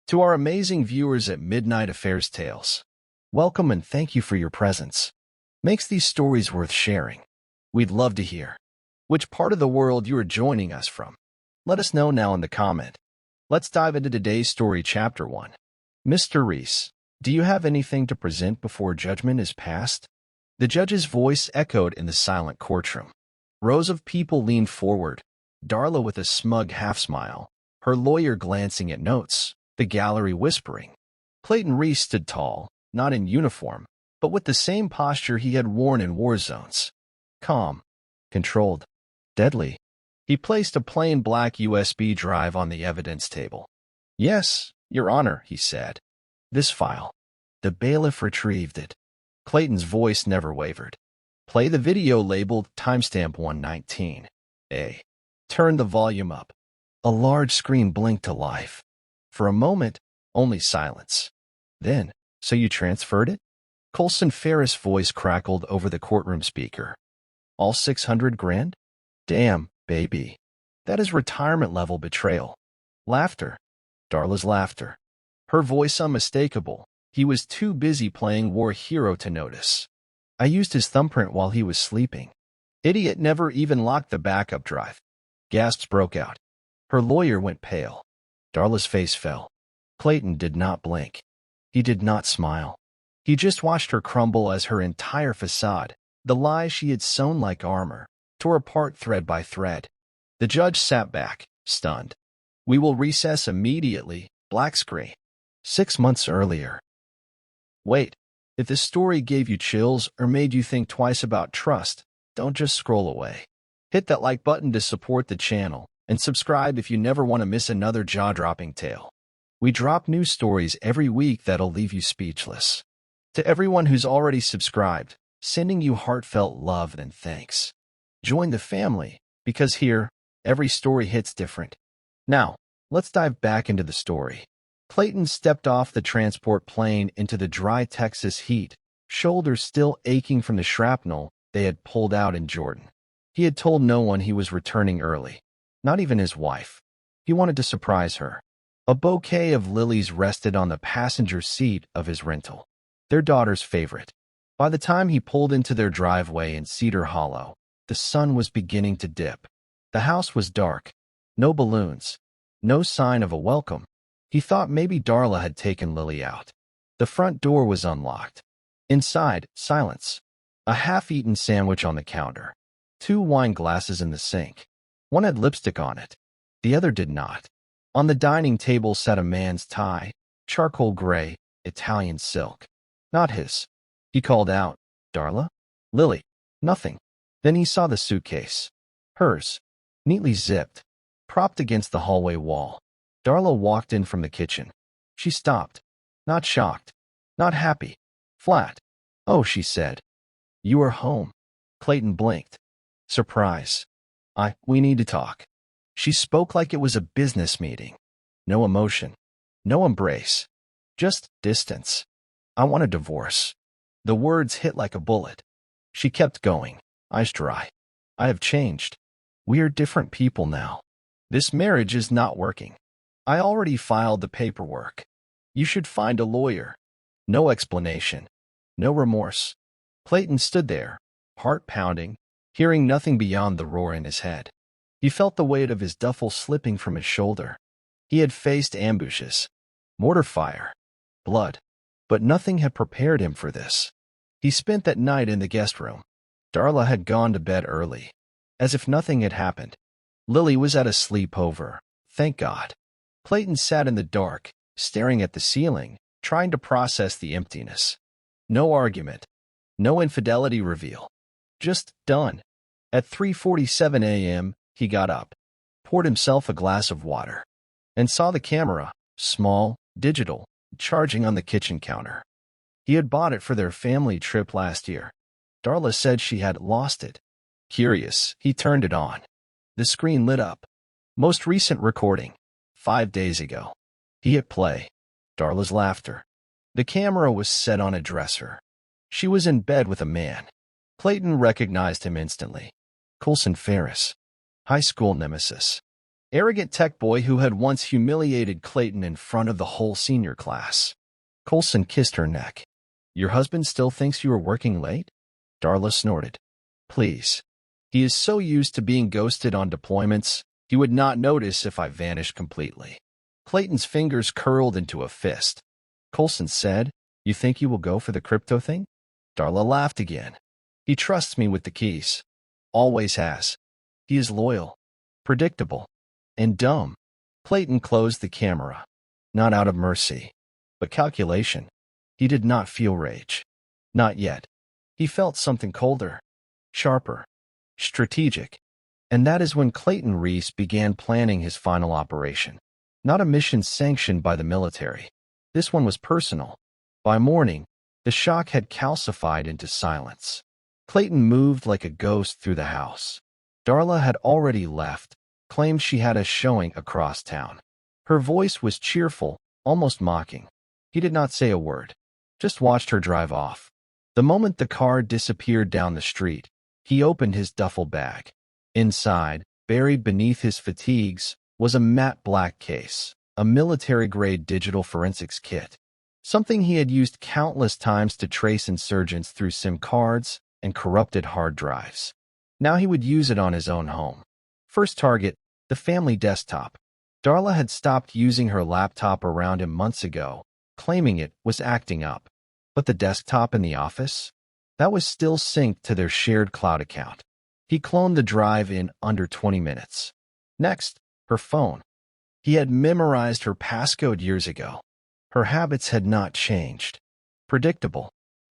To our amazing viewers at Midnight Affairs Tales, welcome and thank you for your presence. Makes these stories worth sharing. We'd love to hear which part of the world you are joining us from. Let us know now in the comment. Let's dive into today's story, Chapter 1. Mr. Reese, do you have anything to present before judgment is passed? The judge's voice echoed in the silent courtroom. Rows of people leaned forward, Darla with a smug half-smile, her lawyer glancing at notes, the gallery whispering. Clayton Reese stood tall, not in uniform, but with the same posture he had worn in war zones. Calm, controlled, deadly. He placed a plain black USB drive on the evidence table. "Yes, Your Honor," he said. "This file." The bailiff retrieved it. Clayton's voice never wavered. "Play the video labeled timestamp 119A. Turn the volume up." A large screen blinked to life. For a moment, only silence. Then, "So you transferred it?" Colson Ferris' voice crackled over the courtroom speaker. "All 600 grand? Damn, baby. That is retirement-level betrayal." Laughter. Darla's laughter. Her voice unmistakable. He was too busy playing war hero to notice. "I used his thumbprint while he was sleeping. Idiot never even locked the backup drive." Gasps broke out. Her lawyer went pale. Darla's face fell. Clayton did not blink. He did not smile. He just watched her crumble as her entire facade, the lies she had sewn like armor, tore apart thread by thread. The judge sat back, stunned. "We will recess immediately." Black screen. 6 months earlier. Wait, if this story gave you chills or made you think twice about trust, don't just scroll away. Hit that like button to support the channel, and subscribe if you never want to miss another jaw-dropping tale. We drop new stories every week that'll leave you speechless. To everyone who's already subscribed, sending you heartfelt love and thanks. Join the family, because here, every story hits different. Now, let's dive back into the story. Clayton stepped off the transport plane into the dry Texas heat, shoulders still aching from the shrapnel they had pulled out in Jordan. He had told no one he was returning early. Not even his wife. He wanted to surprise her. A bouquet of lilies rested on the passenger seat of his rental, their daughter's favorite. By the time he pulled into their driveway in Cedar Hollow, the sun was beginning to dip. The house was dark. No balloons. No sign of a welcome. He thought maybe Darla had taken Lily out. The front door was unlocked. Inside, silence. A half-eaten sandwich on the counter. 2 wine glasses in the sink. One had lipstick on it. The other did not. On the dining table sat a man's tie, charcoal gray, Italian silk. Not his. He called out, "Darla? Lily?" Nothing. Then he saw the suitcase. Hers. Neatly zipped. Propped against the hallway wall. Darla walked in from the kitchen. She stopped. Not shocked. Not happy. Flat. "Oh," she said. "You are home." Clayton blinked. Surprise. We need to talk." She spoke like it was a business meeting. No emotion. No embrace. Just distance. "I want a divorce." The words hit like a bullet. She kept going, eyes dry. "I have changed. We are different people now. This marriage is not working. I already filed the paperwork. You should find a lawyer." No explanation. No remorse. Clayton stood there, heart pounding, hearing nothing beyond the roar in his head. He felt the weight of his duffel slipping from his shoulder. He had faced ambushes, mortar fire, blood, but nothing had prepared him for this. He spent that night in the guest room. Darla had gone to bed early, as if nothing had happened. Lily was at a sleepover, thank God. Clayton sat in the dark, staring at the ceiling, trying to process the emptiness. No argument. No infidelity reveal. Just done. At 3:47 a.m., he got up, poured himself a glass of water, and saw the camera, small, digital, charging on the kitchen counter. He had bought it for their family trip last year. Darla said she had lost it. Curious, he turned it on. The screen lit up. Most recent recording. 5 days ago. He hit play. Darla's laughter. The camera was set on a dresser. She was in bed with a man. Clayton recognized him instantly. Colson Ferris. High school nemesis. arrogant tech boy who had once humiliated Clayton in front of the whole senior class. Coulson kissed her neck. Your husband still thinks you are working late? Darla snorted. Please. He is so used to being ghosted on deployments, he would not notice if I vanished completely. Clayton's fingers curled into a fist. Coulson said, You think you will go for the crypto thing? Darla laughed again. He trusts me with the keys. Always has. He is loyal, predictable, and dumb. Clayton closed the camera, not out of mercy, but calculation. He did not feel rage. Not yet. He felt something colder, sharper, strategic. And that is when Clayton Reese began planning his final operation. Not a mission sanctioned by the military. This one was personal. By morning, the shock had calcified into silence. Clayton moved like a ghost through the house. Darla had already left, claimed she had a showing across town. Her voice was cheerful, almost mocking. He did not say a word, just watched her drive off. The moment the car disappeared down the street, he opened his duffel bag. Inside, buried beneath his fatigues, was a matte black case, a military-grade digital forensics kit. Something he had used countless times to trace insurgents through SIM cards and corrupted hard drives. Now he would use it on his own home. First target, the family desktop. Darla had stopped using her laptop around him months ago, claiming it was acting up. But the desktop in the office? That was still synced to their shared cloud account. He cloned the drive in under 20 minutes. Next, her phone. He had memorized her passcode years ago. Her habits had not changed. Predictable.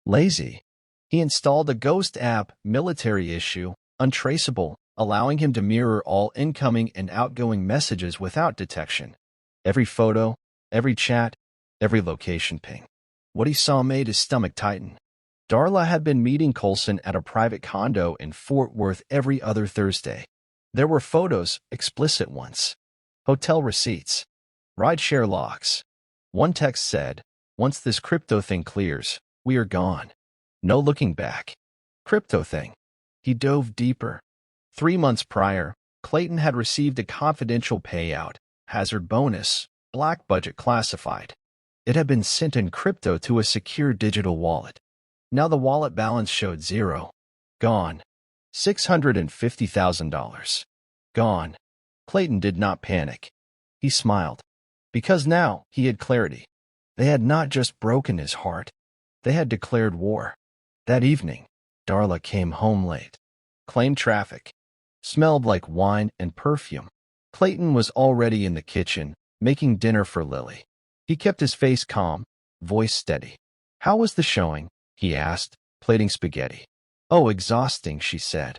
Lazy. He installed a ghost app, military issue, untraceable, allowing him to mirror all incoming and outgoing messages without detection. Every photo, every chat, every location ping. What he saw made his stomach tighten. Darla had been meeting Coulson at a private condo in Fort Worth every other Thursday. There were photos, explicit ones. Hotel receipts. Rideshare logs. One text said, Once this crypto thing clears, we are gone. No looking back. Crypto thing. He dove deeper. 3 months prior, Clayton had received a confidential payout, hazard bonus, black budget classified. It had been sent in crypto to a secure digital wallet. Now the wallet balance showed zero. Gone. $650,000. Gone. Clayton did not panic. He smiled. Because now he had clarity. They had not just broken his heart. They had declared war. That evening, Darla came home late. Claimed traffic. Smelled like wine and perfume. Clayton was already in the kitchen, making dinner for Lily. He kept his face calm, voice steady. How was the showing? He asked, plating spaghetti. Oh, exhausting, she said.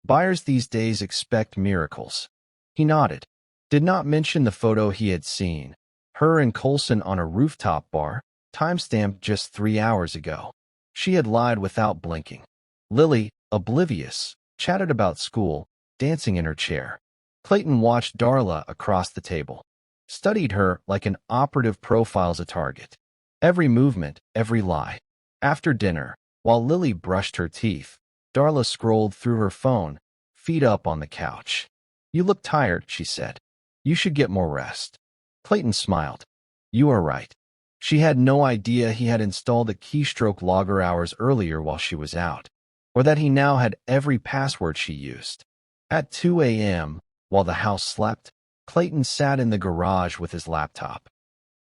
Buyers these days expect miracles. He nodded. Did not mention the photo he had seen. Her and Coulson on a rooftop bar, timestamped just 3 hours ago. She had lied without blinking. Lily, oblivious, chatted about school, dancing in her chair. Clayton watched Darla across the table. Studied her like an operative profiles a target. Every movement, every lie. After dinner, while Lily brushed her teeth, Darla scrolled through her phone, feet up on the couch. You look tired, she said. You should get more rest. Clayton smiled. You are right. She had no idea he had installed a keystroke logger hours earlier while she was out, or that he now had every password she used. At 2 a.m., while the house slept, Clayton sat in the garage with his laptop.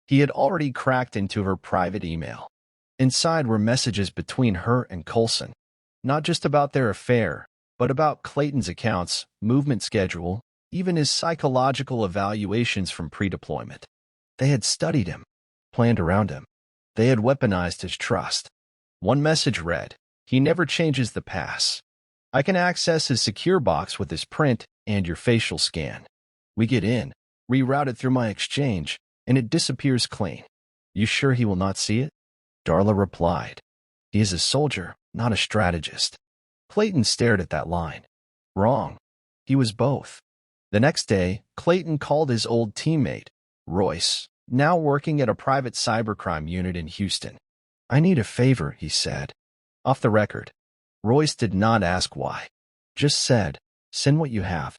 He had already cracked into her private email. Inside were messages between her and Coulson, not just about their affair, but about Clayton's accounts, movement schedule, even his psychological evaluations from pre-deployment. They had studied him, planned around him. They had weaponized his trust. One message read, He never changes the pass. I can access his secure box with his print and your facial scan. We get in, reroute it through my exchange, and it disappears clean. You sure he will not see it? Darla replied. He is a soldier, not a strategist. Clayton stared at that line. Wrong. He was both. The next day, Clayton called his old teammate, Royce, now working at a private cybercrime unit in Houston. I need a favor, he said. Off the record. Royce did not ask why. Just said, send what you have.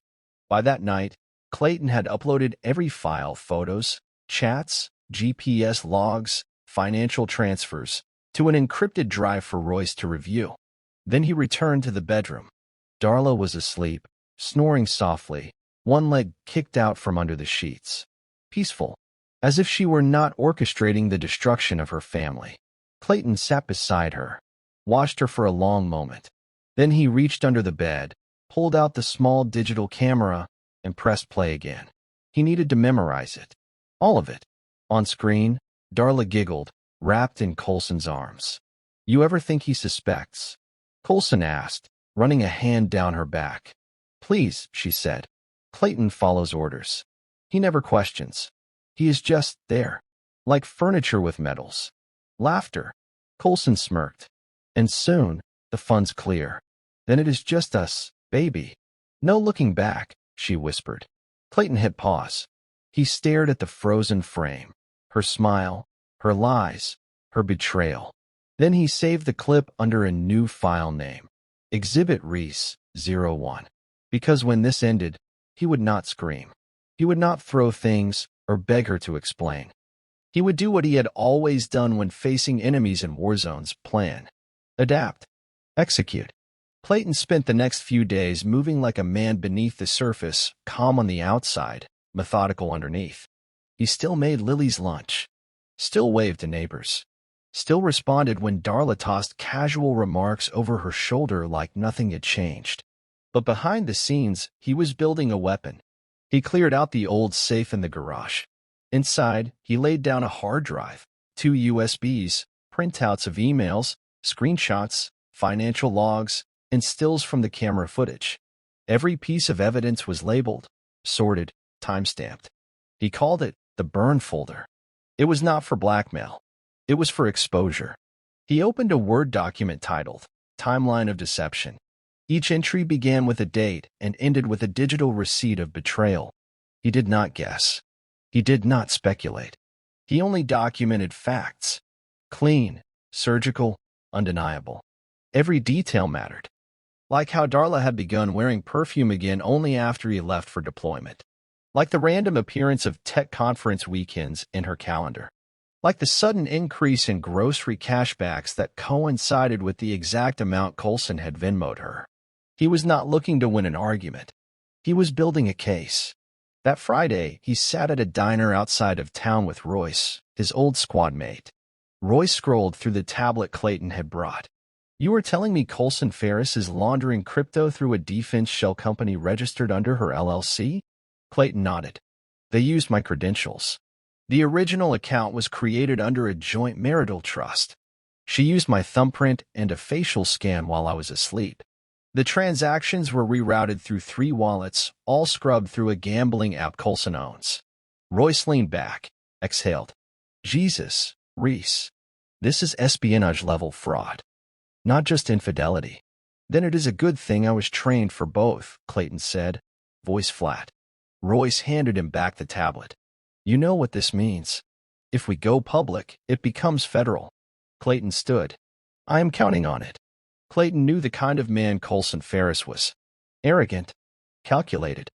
By that night, Clayton had uploaded every file, photos, chats, GPS logs, financial transfers, to an encrypted drive for Royce to review. Then he returned to the bedroom. Darla was asleep, snoring softly, one leg kicked out from under the sheets. Peaceful, as if she were not orchestrating the destruction of her family. Clayton sat beside her, watched her for a long moment. Then he reached under the bed, pulled out the small digital camera, and pressed play again. He needed to memorize it. All of it. On screen, Darla giggled, wrapped in Coulson's arms. "You ever think he suspects?" Coulson asked, running a hand down her back. "Please," she said. Clayton follows orders. He never questions. He is just there, like furniture with medals. Laughter. Coulson smirked. "And soon, the fun's clear. Then it is just us, baby. No looking back," she whispered. Clayton hit pause. He stared at the frozen frame, her smile, her lies, her betrayal. Then he saved the clip under a new file name, Exhibit Reese 01. Because when this ended, he would not scream. He would not throw things or beg her to explain. He would do what he had always done when facing enemies in war zones: plan, adapt, execute. Clayton spent the next few days moving like a man beneath the surface, calm on the outside, methodical underneath. He still made Lily's lunch, still waved to neighbors, still responded when Darla tossed casual remarks over her shoulder like nothing had changed. But behind the scenes, he was building a weapon. He cleared out the old safe in the garage. Inside, he laid down a hard drive, 2 USBs, printouts of emails, screenshots, financial logs, and stills from the camera footage. Every piece of evidence was labeled, sorted, time-stamped. He called it the burn folder. It was not for blackmail. It was for exposure. He opened a Word document titled Timeline of Deception. Each entry began with a date and ended with a digital receipt of betrayal. He did not guess. He did not speculate. He only documented facts. Clean, surgical, undeniable. Every detail mattered. Like how Darla had begun wearing perfume again only after he left for deployment. Like the random appearance of tech conference weekends in her calendar. Like the sudden increase in grocery cashbacks that coincided with the exact amount Coulson had Venmo'd her. He was not looking to win an argument. He was building a case. That Friday, he sat at a diner outside of town with Royce, his old squad mate. Royce scrolled through the tablet Clayton had brought. "You were telling me Coulson Ferris is laundering crypto through a defense shell company registered under her LLC?" Clayton nodded. "They used my credentials. The original account was created under a joint marital trust. She used my thumbprint and a facial scan while I was asleep. The transactions were rerouted through 3 wallets, all scrubbed through a gambling app Coulson owns." Royce leaned back, exhaled. "Jesus, Reese, this is espionage-level fraud. Not just infidelity." "Then it is a good thing I was trained for both," Clayton said, voice flat. Royce handed him back the tablet. "You know what this means. If we go public, it becomes federal." Clayton stood. "I am counting on it." Clayton knew the kind of man Coulson Ferris was. Arrogant, calculated,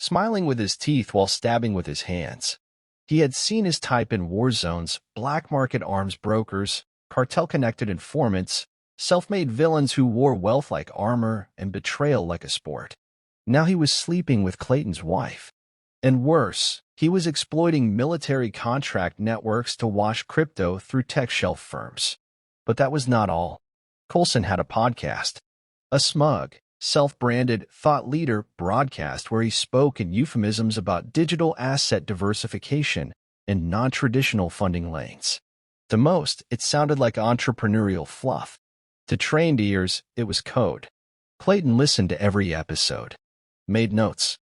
smiling with his teeth while stabbing with his hands. He had seen his type in war zones: black market arms brokers, cartel-connected informants, self-made villains who wore wealth like armor and betrayal like a sport. Now he was sleeping with Clayton's wife. And worse, he was exploiting military contract networks to wash crypto through tech shelf firms. But that was not all. Coulson had a podcast. A smug, self-branded thought leader broadcast where he spoke in euphemisms about digital asset diversification and non-traditional funding lanes. To most, it sounded like entrepreneurial fluff. To trained ears, it was code. Clayton listened to every episode. Made notes.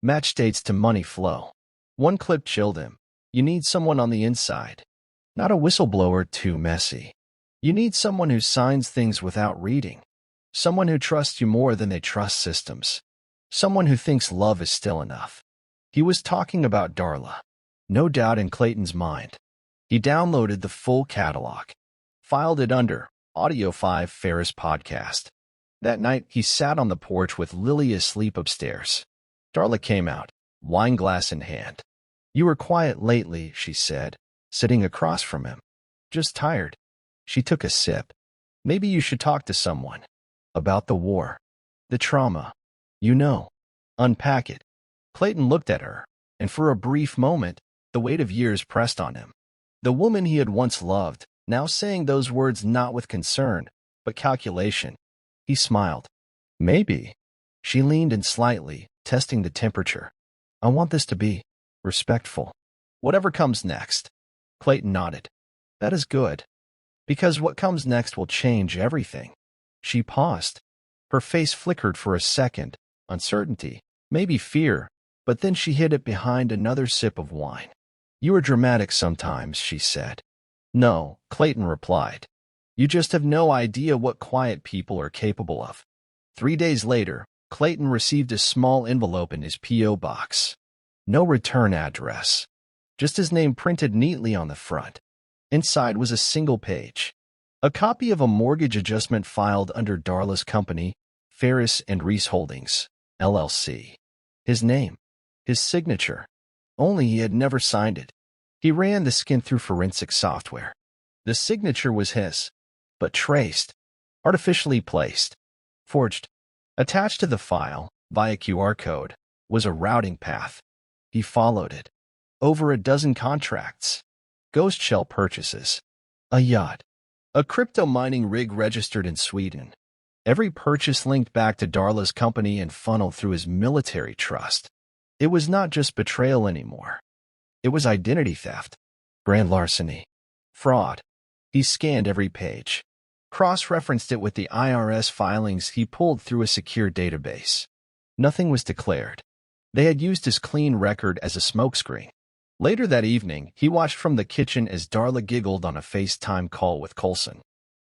Matched dates to money flow. One clip chilled him. You need someone on the inside. Not a whistleblower too messy. You need someone who signs things without reading. Someone who trusts you more than they trust systems. Someone who thinks love is still enough. He was talking about Darla. No doubt in Clayton's mind. He downloaded the full catalog. Filed it under Audio 5 Ferris Podcast. That night, he sat on the porch with Lily asleep upstairs. Darla came out. wine glass in hand. "You were quiet lately," she said, sitting across from him. "Just tired." She took a sip. "Maybe you should talk to someone. About the war. The trauma. You know. Unpack it." Clayton looked at her, and for a brief moment, the weight of years pressed on him. The woman he had once loved, now saying those words not with concern, but calculation. He smiled. "Maybe." She leaned in slightly, testing the temperature. "I want this to be respectful. Whatever comes next." Clayton nodded. "That is good. Because what comes next will change everything." She paused. Her face flickered for a second, uncertainty, maybe fear, but then she hid it behind another sip of wine. "You are dramatic sometimes," she said. "No," Clayton replied. "You just have no idea what quiet people are capable of." 3 days later, Clayton received a small envelope in his P.O. box. No return address. Just his name printed neatly on the front. Inside was a single page. A copy of a mortgage adjustment filed under Darla's company, Ferris and Reese Holdings, LLC. His name. His signature. Only he had never signed it. He ran the skin through forensic software. The signature was his, but traced, artificially placed, forged. Attached to the file, via QR code, was a routing path. He followed it. Over a dozen contracts. Ghost shell purchases. A yacht. A crypto mining rig registered in Sweden. Every purchase linked back to Darla's company and funneled through his military trust. It was not just betrayal anymore. It was identity theft, grand larceny, fraud. He scanned every page, cross-referenced it with the IRS filings he pulled through a secure database. Nothing was declared. They had used his clean record as a smokescreen. Later that evening, he watched from the kitchen as Darla giggled on a FaceTime call with Coulson.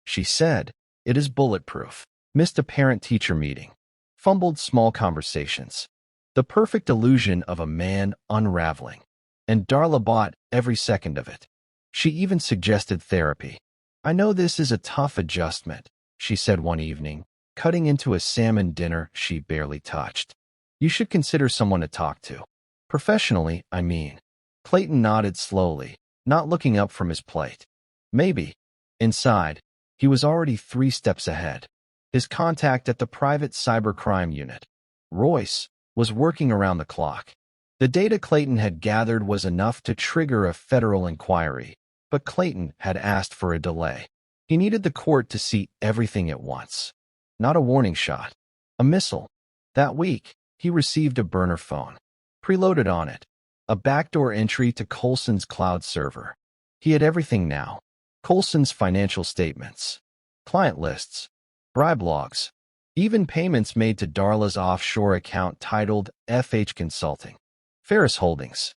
She said, "It is bulletproof." Missed a parent-teacher meeting. Fumbled small conversations. The perfect illusion of a man unraveling. And Darla bought every second of it. She even suggested therapy. "I know this is a tough adjustment," she said one evening, cutting into a salmon dinner she barely touched. "You should consider someone to talk to. Professionally, I mean." Clayton nodded slowly, not looking up from his plate. Maybe. Inside, he was already 3 steps ahead. His contact at the private cybercrime unit, Royce, was working around the clock. The data Clayton had gathered was enough to trigger a federal inquiry, but Clayton had asked for a delay. He needed the court to see everything at once. Not a warning shot. A missile. That week, he received a burner phone. Preloaded on it. A backdoor entry to Coulson's cloud server. He had everything now. Coulson's financial statements, client lists, bribe logs, even payments made to Darla's offshore account titled FH Consulting. Ferris Holdings,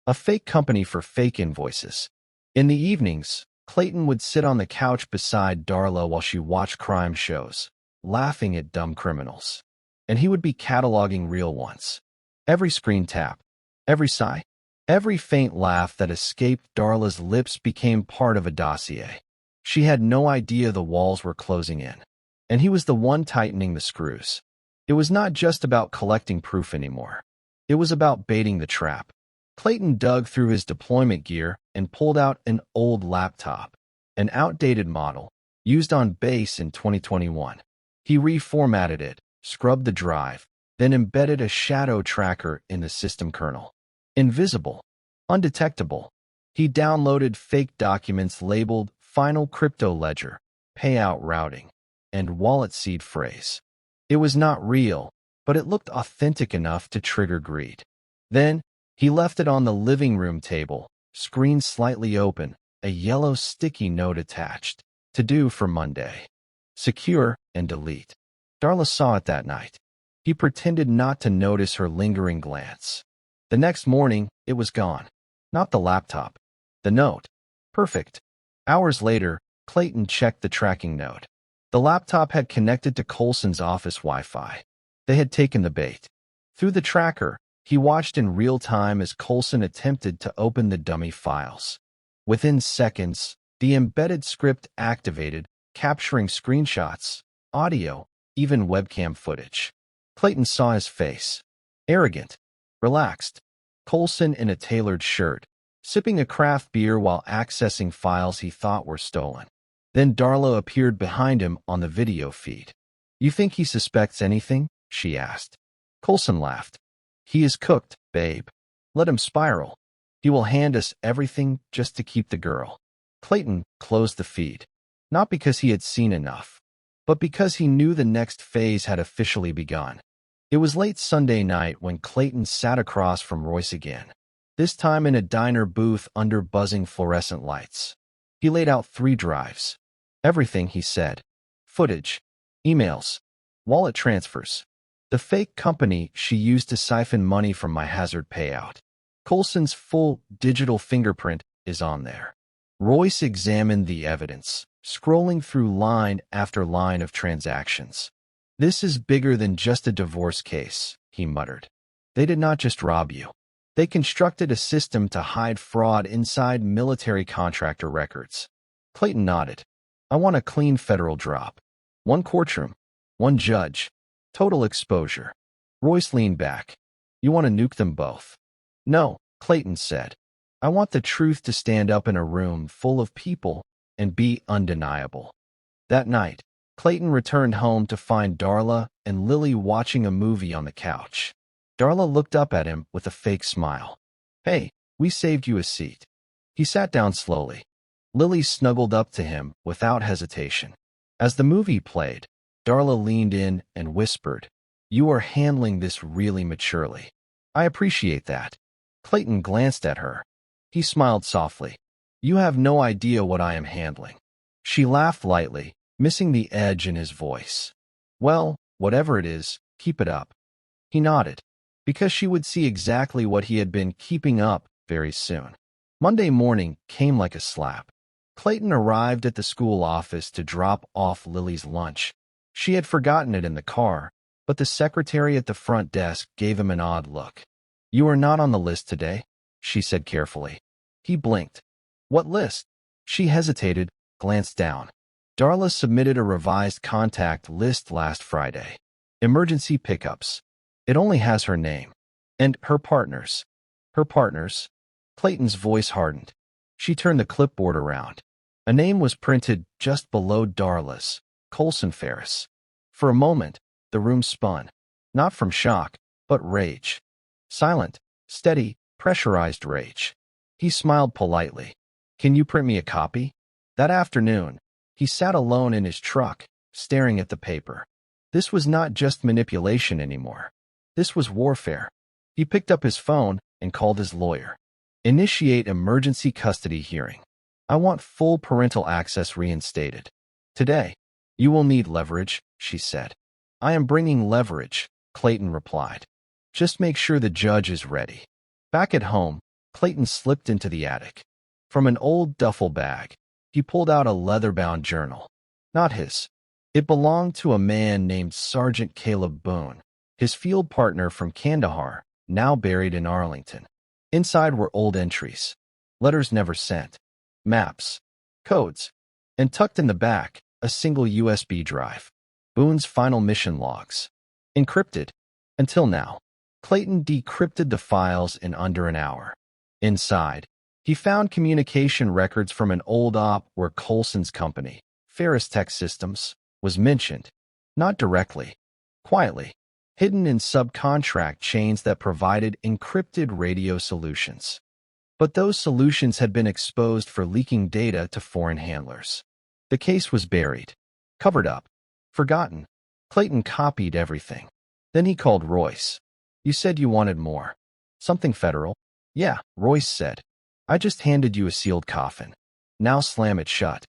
a fake company for fake invoices. In the evenings, Clayton would sit on the couch beside Darla while she watched crime shows, laughing at dumb criminals. And he would be cataloging real ones. Every screen tap, every sigh, every faint laugh that escaped Darla's lips became part of a dossier. She had no idea the walls were closing in, and he was the one tightening the screws. It was not just about collecting proof anymore. It was about baiting the trap. Clayton dug through his deployment gear and pulled out an old laptop, an outdated model, used on base in 2021. He reformatted it, scrubbed the drive, then embedded a shadow tracker in the system kernel. Invisible, undetectable. He downloaded fake documents labeled Final Crypto Ledger, Payout Routing, and Wallet Seed Phrase. It was not real, but it looked authentic enough to trigger greed. Then, he left it on the living room table, screen slightly open, a yellow sticky note attached. To do for Monday. Secure and delete. Darla saw it that night. He pretended not to notice her lingering glance. The next morning, it was gone. Not the laptop. The note. Perfect. Hours later, Clayton checked the tracking note. The laptop had connected to Coulson's office Wi-Fi. They had taken the bait. Through the tracker, he watched in real time as Coulson attempted to open the dummy files. Within seconds, the embedded script activated, capturing screenshots, audio, even webcam footage. Clayton saw his face. Arrogant. Relaxed. Coulson in a tailored shirt, sipping a craft beer while accessing files he thought were stolen. Then Darla appeared behind him on the video feed. "You think he suspects anything?" she asked. Coulson laughed. "He is cooked, babe. Let him spiral. He will hand us everything just to keep the girl." Clayton closed the feed, not because he had seen enough, but because he knew the next phase had officially begun. It was late Sunday night when Clayton sat across from Royce again, this time in a diner booth under buzzing fluorescent lights. He laid out 3 drives. Everything, he said. Footage, emails, wallet transfers. The fake company she used to siphon money from my hazard payout. Coulson's full digital fingerprint is on there. Royce examined the evidence, scrolling through line after line of transactions. "This is bigger than just a divorce case," he muttered. "They did not just rob you. They constructed a system to hide fraud inside military contractor records." Clayton nodded. "I want a clean federal drop. 1 courtroom, 1 judge. Total exposure." Royce leaned back. "You want to nuke them both?" "No," Clayton said. "I want the truth to stand up in a room full of people and be undeniable." That night, Clayton returned home to find Darla and Lily watching a movie on the couch. Darla looked up at him with a fake smile. "Hey, we saved you a seat." He sat down slowly. Lily snuggled up to him without hesitation. As the movie played, Darla leaned in and whispered, "You are handling this really maturely. I appreciate that." Clayton glanced at her. He smiled softly. "You have no idea what I am handling." She laughed lightly, missing the edge in his voice. "Well, whatever it is, keep it up." He nodded, because she would see exactly what he had been keeping up very soon. Monday morning came like a slap. Clayton arrived at the school office to drop off Lily's lunch. She had forgotten it in the car, but the secretary at the front desk gave him an odd look. "You are not on the list today," she said carefully. He blinked. "What list?" She hesitated, glanced down. Darla submitted a revised contact list last Friday. Emergency pickups. It only has her name. And her partners. Her partners. Clayton's voice hardened. She turned the clipboard around. A name was printed just below Darla's. Coulson Ferris. For a moment, the room spun. Not from shock, but rage. Silent, steady, pressurized rage. He smiled politely. "Can you print me a copy?" That afternoon, he sat alone in his truck, staring at the paper. This was not just manipulation anymore. This was warfare. He picked up his phone and called his lawyer. "Initiate emergency custody hearing. I want full parental access reinstated. Today." "You will need leverage," she said. "I am bringing leverage," Clayton replied. "Just make sure the judge is ready." Back at home, Clayton slipped into the attic. From an old duffel bag, he pulled out a leather-bound journal. Not his. It belonged to a man named Sergeant Caleb Boone, his field partner from Kandahar, now buried in Arlington. Inside were old entries, letters never sent, maps, codes, and tucked in the back, a single USB drive. Boone's final mission logs. Encrypted. Until now. Clayton decrypted the files in under an hour. Inside, he found communication records from an old op where Coulson's company, Ferris Tech Systems, was mentioned. Not directly. Quietly. Hidden in subcontract chains that provided encrypted radio solutions. But those solutions had been exposed for leaking data to foreign handlers. The case was buried. Covered up. Forgotten. Clayton copied everything. Then he called Royce. "You said you wanted more. Something federal?" "Yeah," Royce said. "I just handed you a sealed coffin. Now slam it shut."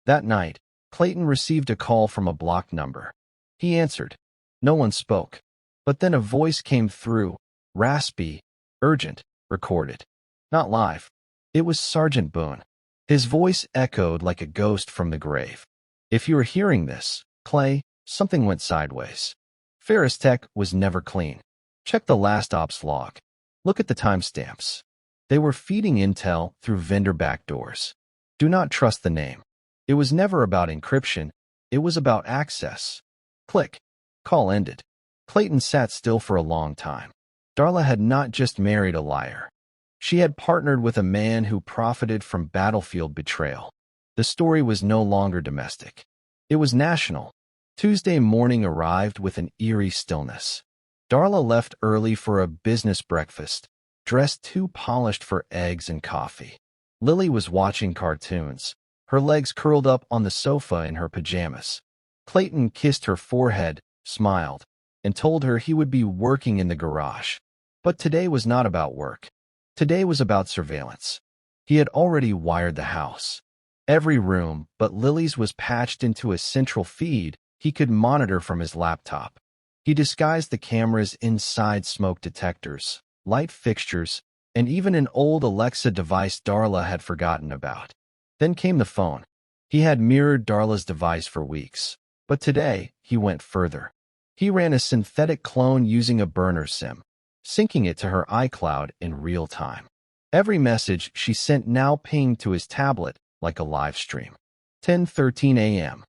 That night, Clayton received a call from a blocked number. He answered. No one spoke. But then a voice came through, raspy, urgent, recorded. Not live. It was Sergeant Boone. His voice echoed like a ghost from the grave. "If you are hearing this, Clay, something went sideways. Ferris Tech was never clean. Check the last ops log. Look at the timestamps. They were feeding intel through vendor backdoors. Do not trust the name. It was never about encryption. It was about access." Click. Call ended. Clayton sat still for a long time. Darla had not just married a liar. She had partnered with a man who profited from battlefield betrayal. The story was no longer domestic. It was national. Tuesday morning arrived with an eerie stillness. Darla left early for a business breakfast, dressed too polished for eggs and coffee. Lily was watching cartoons, her legs curled up on the sofa in her pajamas. Clayton kissed her forehead, smiled, and told her he would be working in the garage. But today was not about work. Today was about surveillance. He had already wired the house. Every room but Lily's was patched into a central feed he could monitor from his laptop. He disguised the cameras inside smoke detectors, light fixtures, and even an old Alexa device Darla had forgotten about. Then came the phone. He had mirrored Darla's device for weeks, but today he went further. He ran a synthetic clone using a burner SIM, syncing it to her iCloud in real time. Every message she sent now pinged to his tablet like a live stream. 10:13 a.m.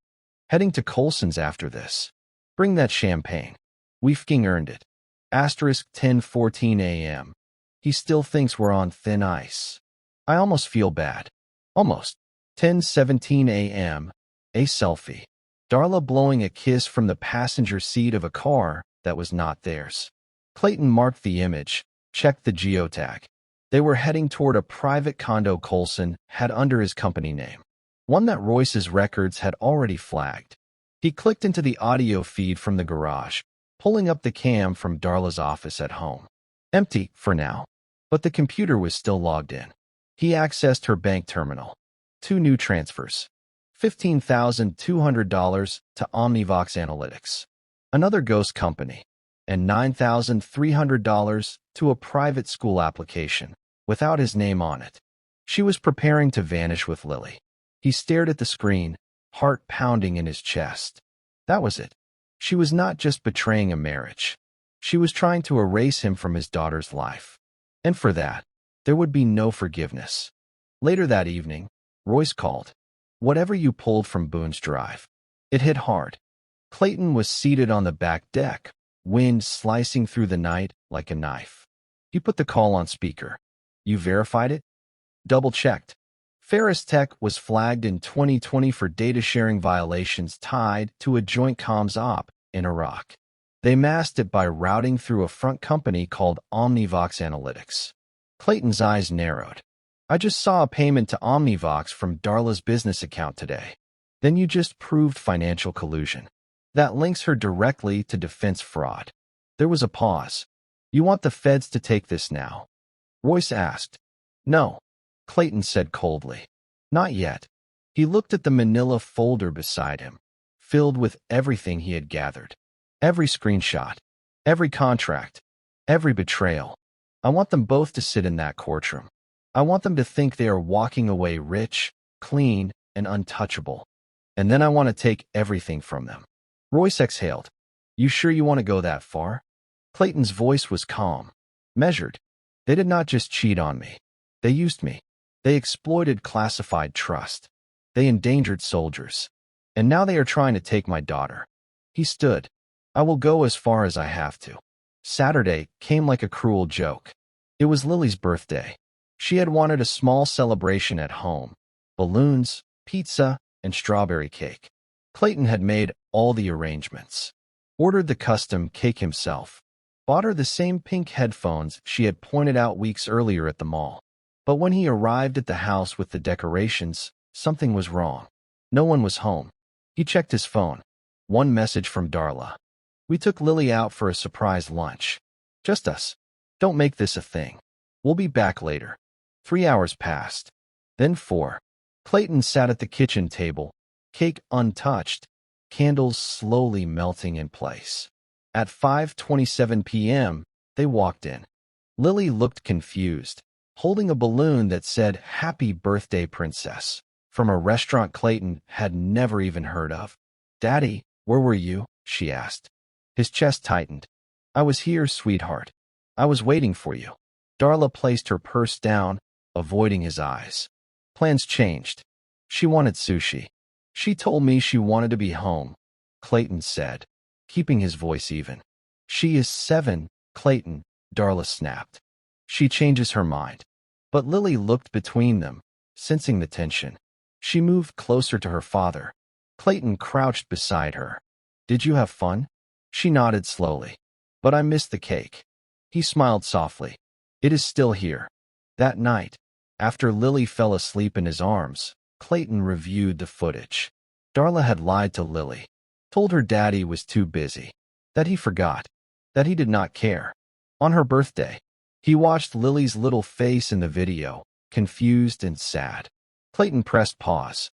Heading to Colson's after this. Bring that champagne. We fing earned it. Asterisk 10:14 a.m. He still thinks we're on thin ice. I almost feel bad. Almost. 10:17 a.m. A selfie. Darla blowing a kiss from the passenger seat of a car that was not theirs. Clayton marked the image, checked the geotag. They were heading toward a private condo Colson had under his company name, one that Royce's records had already flagged. He clicked into the audio feed from the garage, pulling up the cam from Darla's office at home. Empty, for now. But the computer was still logged in. He accessed her bank terminal. 2 new transfers. $15,200 to OmniVox Analytics, another ghost company, and $9,300 to a private school application, without his name on it. She was preparing to vanish with Lily. He stared at the screen, heart pounding in his chest. That was it. She was not just betraying a marriage. She was trying to erase him from his daughter's life. And for that, there would be no forgiveness. Later that evening, Royce called. Whatever you pulled from Boone's Drive. It hit hard. Clayton was seated on the back deck, wind slicing through the night like a knife. He put the call on speaker. You verified it? Double-checked. Ferris Tech was flagged in 2020 for data sharing violations tied to a joint comms op in Iraq. They masked it by routing through a front company called OmniVox Analytics. Clayton's eyes narrowed. I just saw a payment to OmniVox from Darla's business account today. Then you just proved financial collusion. That links her directly to defense fraud. There was a pause. You want the feds to take this now? Royce asked. No, Clayton said coldly. Not yet. He looked at the manila folder beside him, filled with everything he had gathered. Every screenshot, every contract, every betrayal. I want them both to sit in that courtroom. I want them to think they are walking away rich, clean, and untouchable. And then I want to take everything from them. Royce exhaled. You sure you want to go that far? Clayton's voice was calm, measured. They did not just cheat on me. They used me. They exploited classified trust. They endangered soldiers. And now they are trying to take my daughter. He stood. I will go as far as I have to. Saturday came like a cruel joke. It was Lily's birthday. She had wanted a small celebration at home. Balloons, pizza, and strawberry cake. Clayton had made all the arrangements. Ordered the custom cake himself. Bought her the same pink headphones she had pointed out weeks earlier at the mall. But when he arrived at the house with the decorations, something was wrong. No one was home. He checked his phone. One message from Darla. We took Lily out for a surprise lunch. Just us. Don't make this a thing. We'll be back later. 3 hours passed. Then 4. Clayton sat at the kitchen table, cake untouched, candles slowly melting in place. At 5:27 p.m., they walked in. Lily looked confused, holding a balloon that said, Happy Birthday, Princess, from a restaurant Clayton had never even heard of. Daddy, where were you? She asked. His chest tightened. I was here, sweetheart. I was waiting for you. Darla placed her purse down, avoiding his eyes. Plans changed. She wanted sushi. She told me she wanted to be home, Clayton said, keeping his voice even. She is 7, Clayton, Darla snapped. She changes her mind. But Lily looked between them, sensing the tension. She moved closer to her father. Clayton crouched beside her. Did you have fun? She nodded slowly. But I missed the cake. He smiled softly. It is still here. That night, after Lily fell asleep in his arms, Clayton reviewed the footage. Darla had lied to Lily, told her daddy was too busy, that he forgot, that he did not care. On her birthday, he watched Lily's little face in the video, confused and sad. Clayton pressed pause,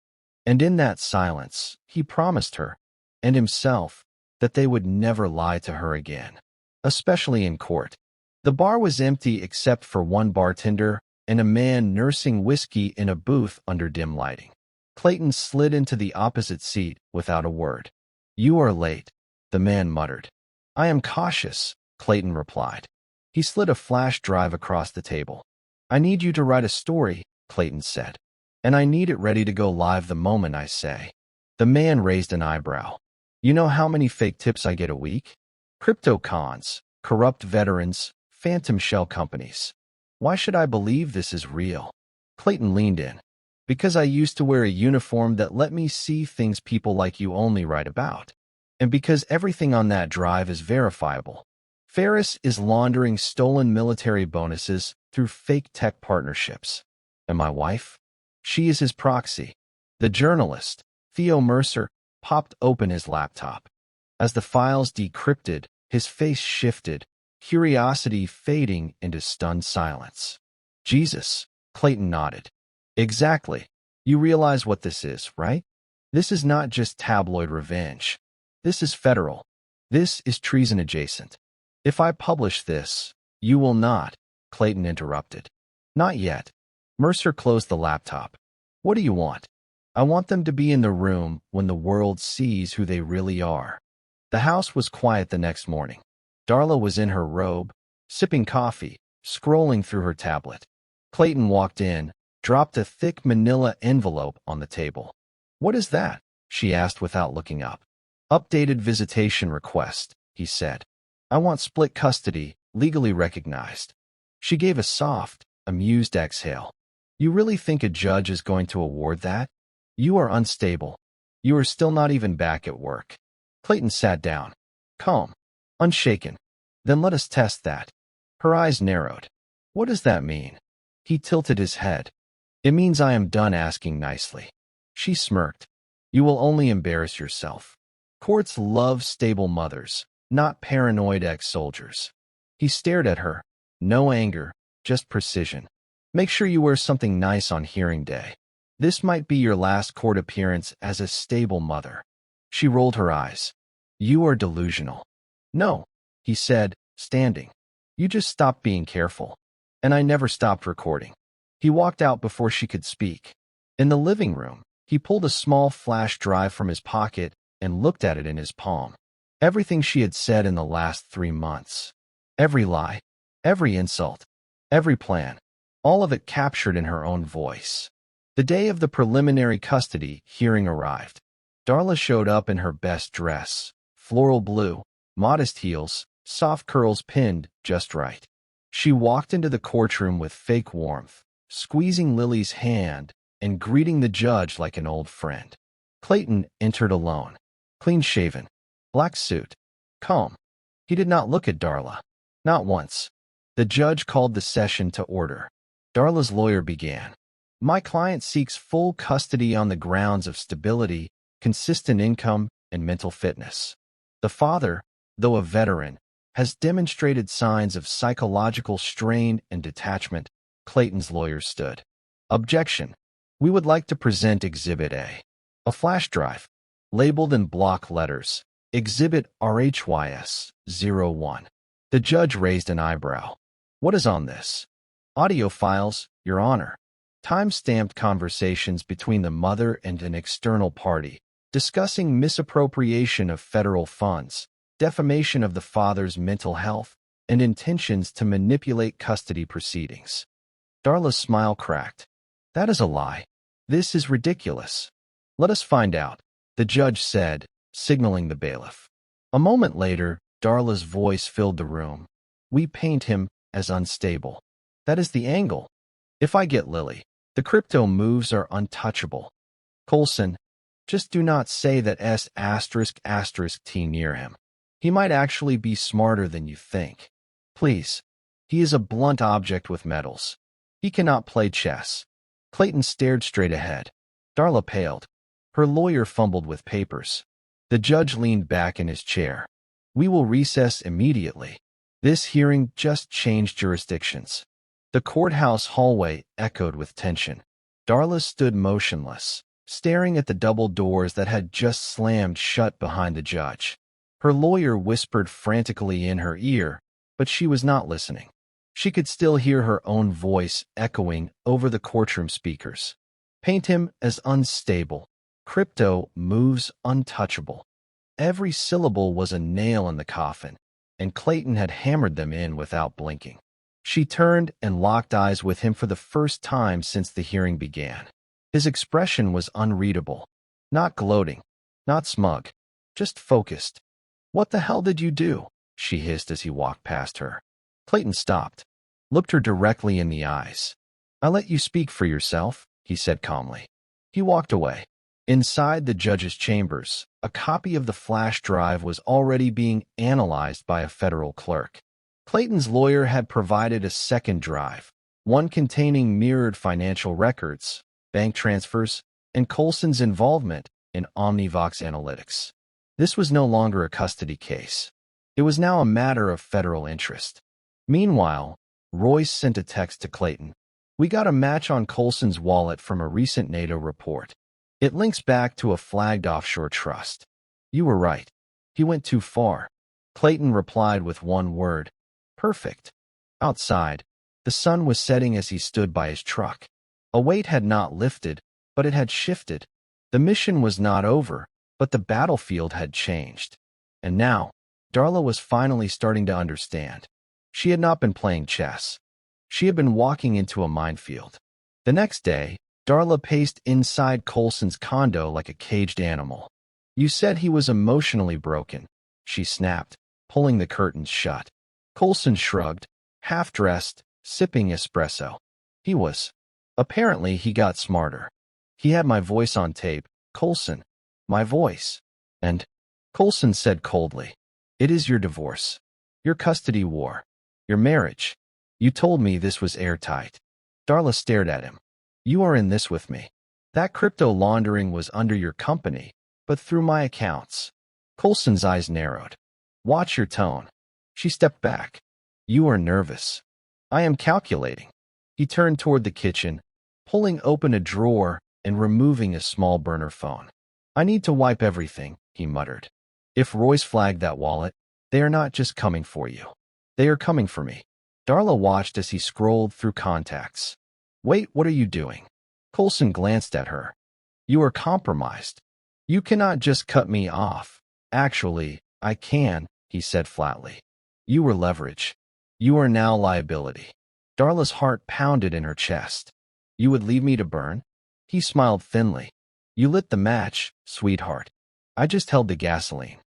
and in that silence, he promised her, and himself, that they would never lie to her again, especially in court. The bar was empty except for one bartender and a man nursing whiskey in a booth under dim lighting. Clayton slid into the opposite seat without a word. You are late, the man muttered. I am cautious, Clayton replied. He slid a flash drive across the table. I need you to write a story, Clayton said. And I need it ready to go live the moment I say. The man raised an eyebrow. You know how many fake tips I get a week? Crypto cons, corrupt veterans, phantom shell companies. Why should I believe this is real? Clayton leaned in. Because I used to wear a uniform that let me see things people like you only write about. And because everything on that drive is verifiable. Ferris is laundering stolen military bonuses through fake tech partnerships. And my wife? She is his proxy. The journalist, Theo Mercer, popped open his laptop. As the files decrypted, his face shifted, curiosity fading into stunned silence. Jesus, Clayton nodded. Exactly. You realize what this is, right? This is not just tabloid revenge. This is federal. This is treason adjacent. If I publish this, you will not, Clayton interrupted. Not yet. Mercer closed the laptop. What do you want? I want them to be in the room when the world sees who they really are. The house was quiet the next morning. Darla was in her robe, sipping coffee, scrolling through her tablet. Clayton walked in, dropped a thick manila envelope on the table. What is that? She asked without looking up. Updated visitation request, he said. I want split custody, legally recognized. She gave a soft, amused exhale. You really think a judge is going to award that? You are unstable. You are still not even back at work. Clayton sat down, calm, unshaken. Then let us test that. Her eyes narrowed. What does that mean? He tilted his head. It means I am done asking nicely. She smirked. You will only embarrass yourself. Courts love stable mothers, not paranoid ex-soldiers. He stared at her. No anger, just precision. Make sure you wear something nice on hearing day. This might be your last court appearance as a stable mother. She rolled her eyes. You are delusional. No, he said, standing. You just stopped being careful. And I never stopped recording. He walked out before she could speak. In the living room, he pulled a small flash drive from his pocket and looked at it in his palm. Everything she had said in the last 3 months. Every lie, every insult, every plan. All of it captured in her own voice. The day of the preliminary custody hearing arrived. Darla showed up in her best dress, floral blue, modest heels, soft curls pinned just right. She walked into the courtroom with fake warmth, squeezing Lily's hand and greeting the judge like an old friend. Clayton entered alone, clean-shaven, black suit, calm. He did not look at Darla. Not once. The judge called the session to order. Darla's lawyer began. My client seeks full custody on the grounds of stability, consistent income, and mental fitness. The father, though a veteran, has demonstrated signs of psychological strain and detachment. Clayton's lawyer stood. Objection. We would like to present Exhibit A. A flash drive, labeled in block letters, Exhibit RHYS-01. The judge raised an eyebrow. What is on this? Audio files, Your Honor. Time-stamped conversations between the mother and an external party, discussing misappropriation of federal funds, defamation of the father's mental health, and intentions to manipulate custody proceedings. Darla's smile cracked. That is a lie. This is ridiculous. Let us find out, the judge said, signaling the bailiff. A moment later, Darla's voice filled the room. We paint him as unstable. That is the angle. If I get Lily, the crypto moves are untouchable. Coulson, just do not say that S***T near him. He might actually be smarter than you think. Please. He is a blunt object with metals. He cannot play chess. Clayton stared straight ahead. Darla paled. Her lawyer fumbled with papers. The judge leaned back in his chair. We will recess immediately. This hearing just changed jurisdictions. The courthouse hallway echoed with tension. Darla stood motionless, staring at the double doors that had just slammed shut behind the judge. Her lawyer whispered frantically in her ear, but she was not listening. She could still hear her own voice echoing over the courtroom speakers. Paint him as unstable. Crypto moves untouchable. Every syllable was a nail in the coffin, and Clayton had hammered them in without blinking. She turned and locked eyes with him for the first time since the hearing began. His expression was unreadable. Not gloating, not smug, just focused. "What the hell did you do?" she hissed as he walked past her. Clayton stopped, looked her directly in the eyes. "I let you speak for yourself," he said calmly. He walked away. Inside the judge's chambers, a copy of the flash drive was already being analyzed by a federal clerk. Clayton's lawyer had provided a second drive, one containing mirrored financial records, bank transfers, and Coulson's involvement in Omnivox Analytics. This was no longer a custody case. It was now a matter of federal interest. Meanwhile, Royce sent a text to Clayton. "We got a match on Coulson's wallet from a recent NATO report. It links back to a flagged offshore trust. You were right. He went too far." Clayton replied with one word: perfect. Outside, the sun was setting as he stood by his truck. A weight had not lifted, but it had shifted. The mission was not over, but the battlefield had changed. And now, Darla was finally starting to understand. She had not been playing chess. She had been walking into a minefield. The next day, Darla paced inside Coulson's condo like a caged animal. "You said he was emotionally broken," she snapped, pulling the curtains shut. Coulson shrugged, half-dressed, sipping espresso. He was. Apparently, he got smarter. "He had my voice on tape, Coulson. My voice." "And?" Coulson said coldly. "It is your divorce. Your custody war. Your marriage. You told me this was airtight." Darla stared at him. "You are in this with me. That crypto laundering was under your company, but through my accounts." Coulson's eyes narrowed. "Watch your tone." She stepped back. "You are nervous." "I am calculating." He turned toward the kitchen, pulling open a drawer and removing a small burner phone. "I need to wipe everything," he muttered. "If Royce flagged that wallet, they are not just coming for you. They are coming for me." Darla watched as he scrolled through contacts. "Wait, what are you doing?" Coulson glanced at her. "You are compromised. You cannot just cut me off." "Actually, I can," he said flatly. "You were leverage. You are now liability." Darla's heart pounded in her chest. "You would leave me to burn?" He smiled thinly. "You lit the match, sweetheart. I just held the gasoline."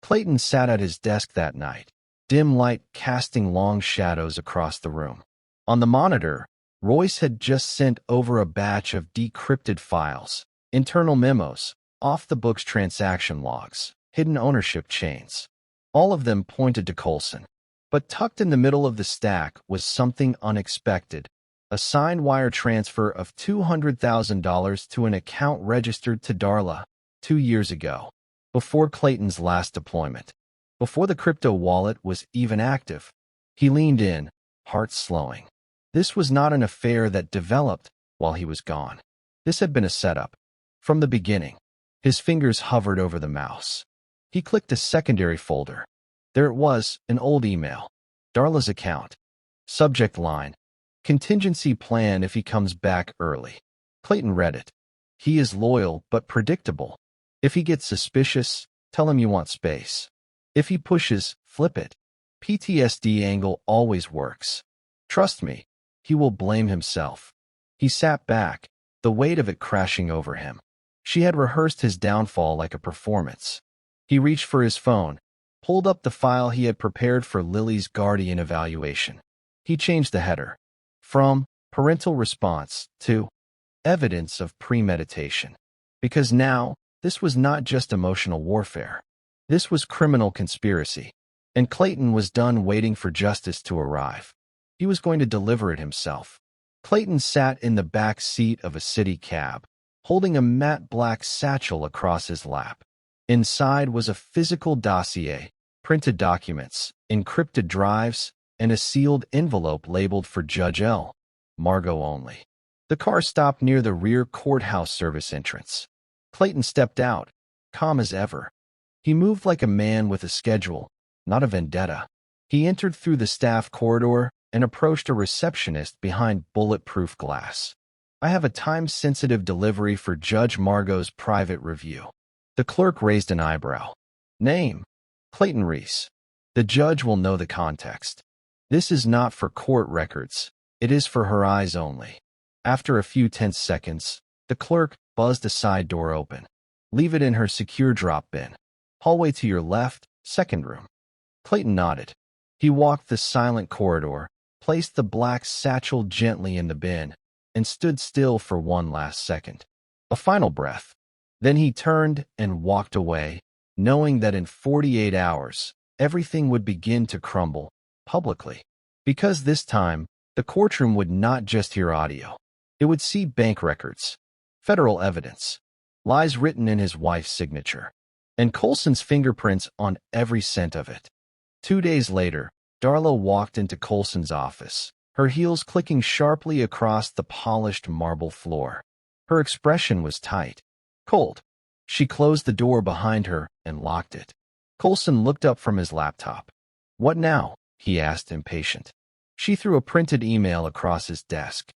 Clayton sat at his desk that night, dim light casting long shadows across the room. On the monitor, Royce had just sent over a batch of decrypted files, internal memos, off-the-books transaction logs, hidden ownership chains. All of them pointed to Coulson. But tucked in the middle of the stack was something unexpected: a signed wire transfer of $200,000 to an account registered to Darla 2 years ago, before Clayton's last deployment, before the crypto wallet was even active. He leaned in, heart slowing. This was not an affair that developed while he was gone. This had been a setup. From the beginning, his fingers hovered over the mouse. He clicked a secondary folder. There it was, an old email. Darla's account. Subject line: contingency plan if he comes back early. Clayton read it. He is loyal but predictable. If he gets suspicious, tell him you want space. If he pushes, flip it. PTSD angle always works. Trust me, he will blame himself. He sat back, the weight of it crashing over him. She had rehearsed his downfall like a performance. He reached for his phone, pulled up the file he had prepared for Lily's guardian evaluation. He changed the header from parental response to evidence of premeditation. Because now, this was not just emotional warfare. This was criminal conspiracy. And Clayton was done waiting for justice to arrive. He was going to deliver it himself. Clayton sat in the back seat of a city cab, holding a matte black satchel across his lap. Inside was a physical dossier, printed documents, encrypted drives, and a sealed envelope labeled for Judge L. Margot only. The car stopped near the rear courthouse service entrance. Clayton stepped out, calm as ever. He moved like a man with a schedule, not a vendetta. He entered through the staff corridor and approached a receptionist behind bulletproof glass. "I have a time-sensitive delivery for Judge Margot's private review." The clerk raised an eyebrow. "Name?" "Clayton Reese." "The judge will know the context. This is not for court records. It is for her eyes only." After a few tense seconds, the clerk buzzed a side door open. "Leave it in her secure drop bin. Hallway to your left, second room." Clayton nodded. He walked the silent corridor, placed the black satchel gently in the bin, and stood still for one last second. A final breath. Then he turned and walked away, knowing that in 48 hours, everything would begin to crumble, publicly. Because this time, the courtroom would not just hear audio. It would see bank records, federal evidence, lies written in his wife's signature, and Coulson's fingerprints on every cent of it. 2 days later, Darla walked into Coulson's office, her heels clicking sharply across the polished marble floor. Her expression was tight, cold. She closed the door behind her and locked it. Coulson looked up from his laptop. "What now?" he asked, impatient. She threw a printed email across his desk.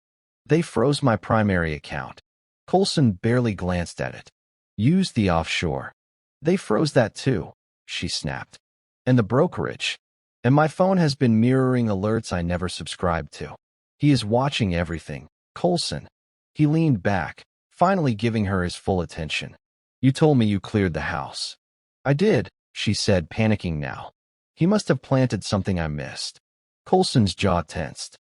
"They froze my primary account." Coulson barely glanced at it. "Use the offshore." "They froze that too," she snapped. "And the brokerage. And my phone has been mirroring alerts I never subscribed to. He is watching everything, Coulson." He leaned back, finally giving her his full attention. "You told me you cleared the house." "I did," she said, panicking now. "He must have planted something I missed." Coulson's jaw tensed.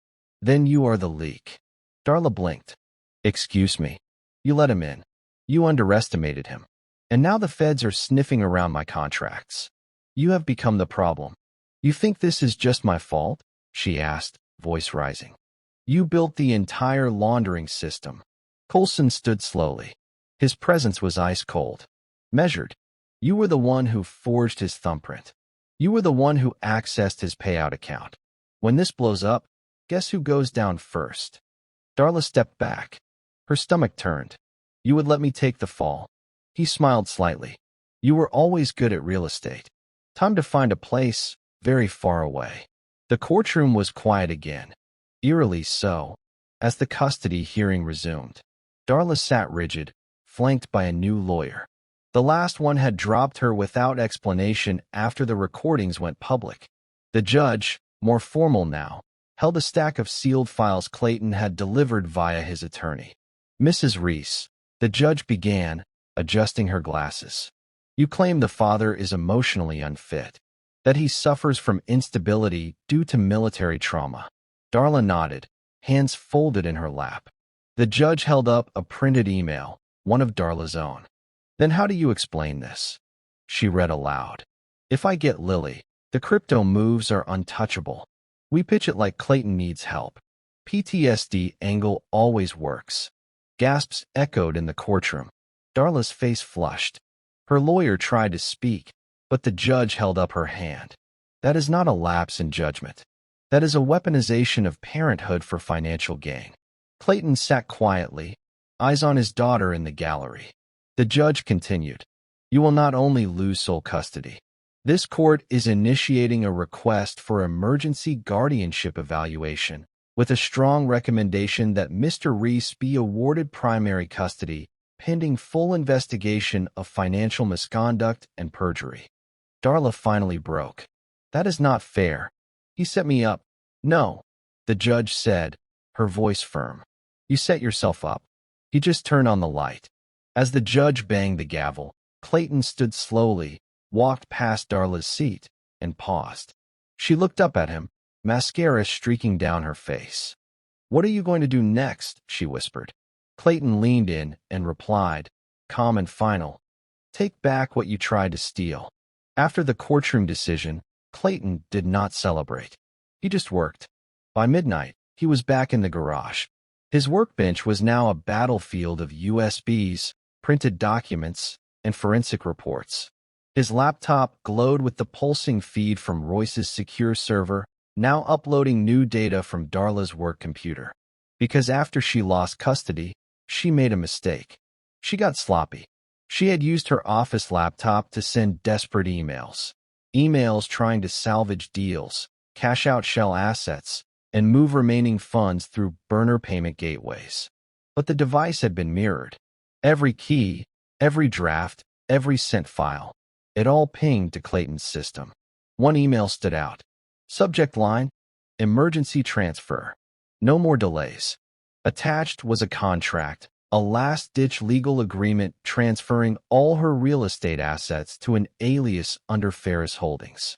"Then you are the leak." Darla blinked. "Excuse me. You let him in. You underestimated him. And now the feds are sniffing around my contracts. You have become the problem." "You think this is just my fault?" she asked, voice rising. "You built the entire laundering system." Coulson stood slowly. His presence was ice-cold, measured. "You were the one who forged his thumbprint. You were the one who accessed his payout account. When this blows up, guess who goes down first?" Darla stepped back. Her stomach turned. "You would let me take the fall." He smiled slightly. "You were always good at real estate. Time to find a place very far away." The courtroom was quiet again, eerily so, as the custody hearing resumed. Darla sat rigid, flanked by a new lawyer. The last one had dropped her without explanation after the recordings went public. The judge, more formal now, held a stack of sealed files Clayton had delivered via his attorney. "Mrs. Reese," the judge began, adjusting her glasses. "You claim the father is emotionally unfit, that he suffers from instability due to military trauma." Darla nodded, hands folded in her lap. The judge held up a printed email, one of Darla's own. "Then how do you explain this?" She read aloud. "If I get Lily, the crypto moves are untouchable. We pitch it like Clayton needs help. PTSD angle always works." Gasps echoed in the courtroom. Darla's face flushed. Her lawyer tried to speak, but the judge held up her hand. "That is not a lapse in judgment. That is a weaponization of parenthood for financial gain." Clayton sat quietly, eyes on his daughter in the gallery. The judge continued, "You will not only lose sole custody. This court is initiating a request for emergency guardianship evaluation, with a strong recommendation that Mr. Reese be awarded primary custody, pending full investigation of financial misconduct and perjury." Darla finally broke. "That is not fair. He set me up." "No," the judge said, her voice firm. "You set yourself up." He just turned on the light. As the judge banged the gavel, Clayton stood slowly, walked past Darla's seat, and paused. She looked up at him, mascara streaking down her face. "What are you going to do next?" she whispered. Clayton leaned in and replied, calm and final, "Take back what you tried to steal." After the courtroom decision, Clayton did not celebrate. He just worked. By midnight, he was back in the garage. His workbench was now a battlefield of USBs, printed documents, and forensic reports. His laptop glowed with the pulsing feed from Royce's secure server, now uploading new data from Darla's work computer. Because after she lost custody, she made a mistake. She got sloppy. She had used her office laptop to send desperate emails. Emails trying to salvage deals, cash out shell assets, and move remaining funds through burner payment gateways. But the device had been mirrored. Every key, every draft, every sent file. It all pinged to Clayton's system. One email stood out. Subject line, emergency transfer. No more delays. Attached was a contract, a last-ditch legal agreement transferring all her real estate assets to an alias under Ferris Holdings.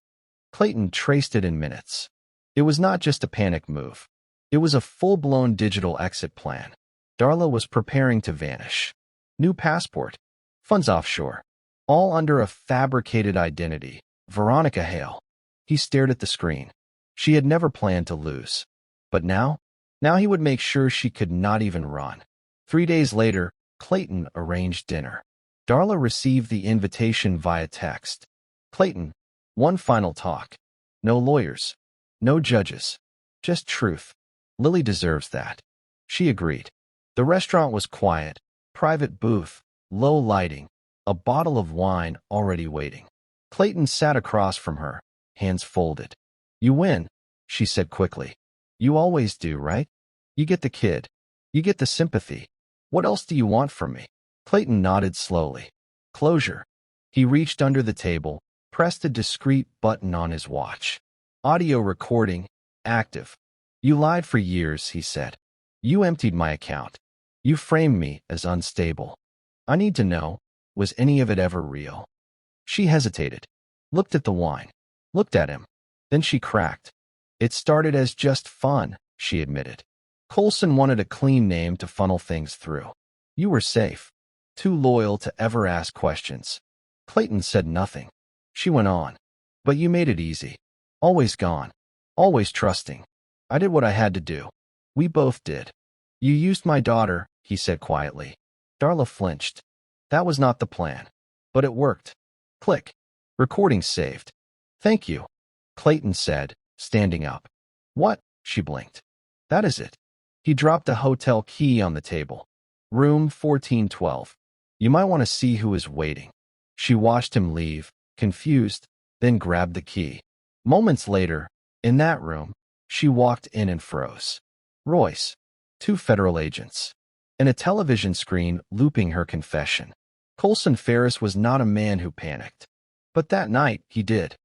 Clayton traced it in minutes. It was not just a panic move. It was a full-blown digital exit plan. Darla was preparing to vanish. New passport. Funds offshore. All under a fabricated identity. Veronica Hale. He stared at the screen. She had never planned to lose. But now he would make sure she could not even run. 3 days later, Clayton arranged dinner. Darla received the invitation via text. "Clayton, one final talk. No lawyers. No judges. Just truth. Lily deserves that." She agreed. The restaurant was quiet, private booth, low lighting, a bottle of wine already waiting. Clayton sat across from her, hands folded. "You win," she said quickly. "You always do, right? You get the kid. You get the sympathy. What else do you want from me?" Clayton nodded slowly. Closure. He reached under the table, pressed a discreet button on his watch. Audio recording, active. "You lied for years," he said. "You emptied my account. You framed me as unstable. I need to know, was any of it ever real?" She hesitated, looked at the wine, looked at him. Then she cracked. "It started as just fun," she admitted. "Coulson wanted a clean name to funnel things through. You were safe, too loyal to ever ask questions." Clayton said nothing. She went on. "But you made it easy. Always gone. Always trusting. I did what I had to do. We both did." "You used my daughter," he said quietly. Darla flinched. "That was not the plan. But it worked." Click. Recording saved. "Thank you," Clayton said, standing up. "What?" She blinked. "That is it." He dropped a hotel key on the table. "Room 1412. You might want to see who is waiting." She watched him leave, confused, then grabbed the key. Moments later, in that room, she walked in and froze. Royce, 2 federal agents, and a television screen looping her confession. Coulson Ferris was not a man who panicked. But that night, he did.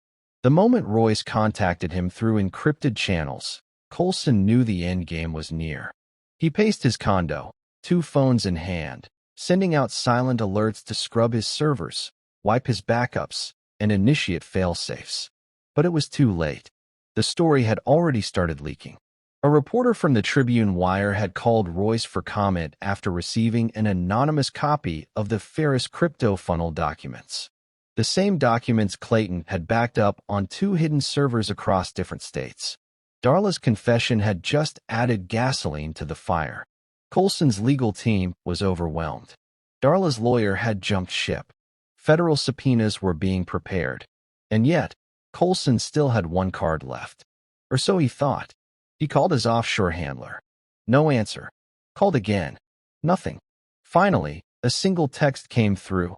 The moment Royce contacted him through encrypted channels, Coulson knew the endgame was near. He paced his condo, 2 phones in hand, sending out silent alerts to scrub his servers, wipe his backups, and initiate failsafes. But it was too late. The story had already started leaking. A reporter from the Tribune Wire had called Royce for comment after receiving an anonymous copy of the Ferris crypto funnel documents. The same documents Clayton had backed up on 2 hidden servers across different states. Darla's confession had just added gasoline to the fire. Coulson's legal team was overwhelmed. Darla's lawyer had jumped ship. Federal subpoenas were being prepared. And yet, Coulson still had one card left. Or so he thought. He called his offshore handler. No answer. Called again. Nothing. Finally, a single text came through.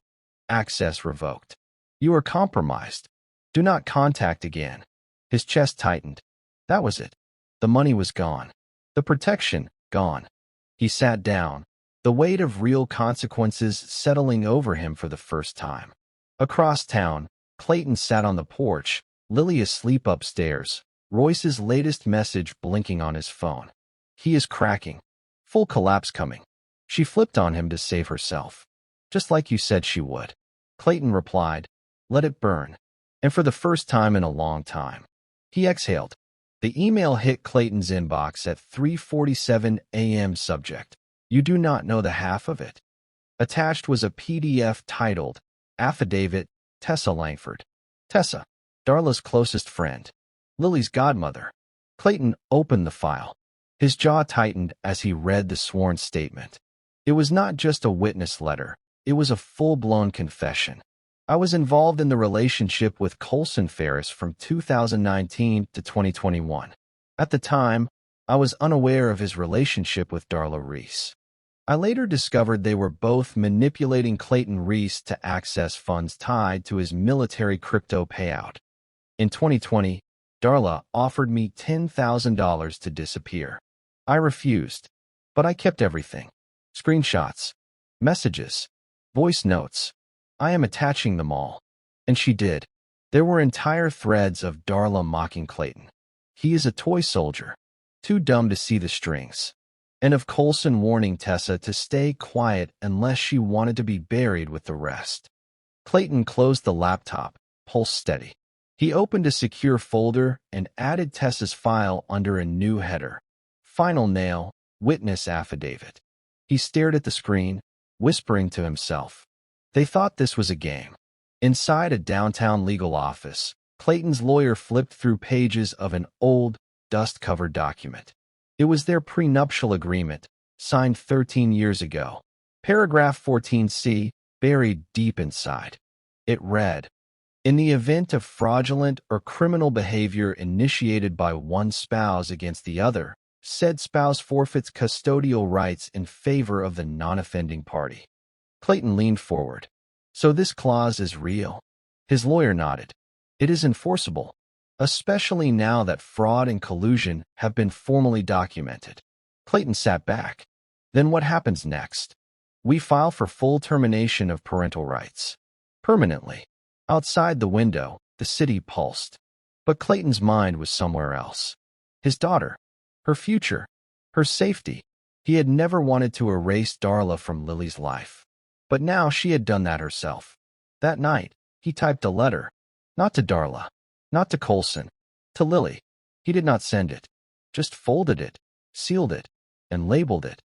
Access revoked. You are compromised. Do not contact again. His chest tightened. That was it. The money was gone. The protection, gone. He sat down, the weight of real consequences settling over him for the first time. Across town, Clayton sat on the porch, Lily asleep upstairs, Royce's latest message blinking on his phone. He is cracking. Full collapse coming. She flipped on him to save herself. Just like you said she would. Clayton replied, Let it burn. And for the first time in a long time, he exhaled. The email hit Clayton's inbox at 3:47 a.m. Subject: You do not know the half of it. Attached was a PDF titled, Affidavit, Tessa Langford. Tessa, Darla's closest friend. Lily's godmother. Clayton opened the file. His jaw tightened as he read the sworn statement. It was not just a witness letter. It was a full-blown confession. I was involved in the relationship with Colson Ferris from 2019 to 2021. At the time, I was unaware of his relationship with Darla Reese. I later discovered they were both manipulating Clayton Reese to access funds tied to his military crypto payout. In 2020, Darla offered me $10,000 to disappear. I refused, but I kept everything. Screenshots, messages, voice notes. I am attaching them all. And she did. There were entire threads of Darla mocking Clayton. He is a toy soldier, too dumb to see the strings. And of Colson warning Tessa to stay quiet unless she wanted to be buried with the rest. Clayton closed the laptop, pulse steady. He opened a secure folder and added Tessa's file under a new header. Final nail, witness affidavit. He stared at the screen, whispering to himself. They thought this was a game. Inside a downtown legal office, Clayton's lawyer flipped through pages of an old, dust-covered document. It was their prenuptial agreement, signed 13 years ago. Paragraph 14C, buried deep inside. It read, in the event of fraudulent or criminal behavior initiated by one spouse against the other, said spouse forfeits custodial rights in favor of the non-offending party. Clayton leaned forward. So this clause is real? His lawyer nodded. It is enforceable, especially now that fraud and collusion have been formally documented. Clayton sat back. Then what happens next? We file for full termination of parental rights. Permanently. Outside the window, the city pulsed. But Clayton's mind was somewhere else. His daughter. Her future. Her safety. He had never wanted to erase Darla from Lily's life. But now she had done that herself. That night, he typed a letter. Not to Darla. Not to Colson. To Lily. He did not send it. Just folded it, sealed it, and labeled it.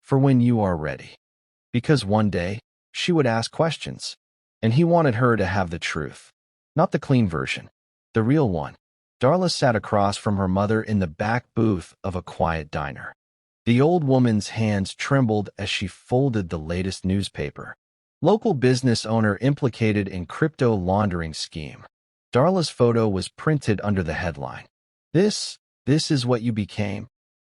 For when you are ready. Because one day, she would ask questions. And he wanted her to have the truth. Not the clean version. The real one. Darla sat across from her mother in the back booth of a quiet diner. The old woman's hands trembled as she folded the latest newspaper. Local business owner implicated in crypto laundering scheme. Darla's photo was printed under the headline. This is what you became?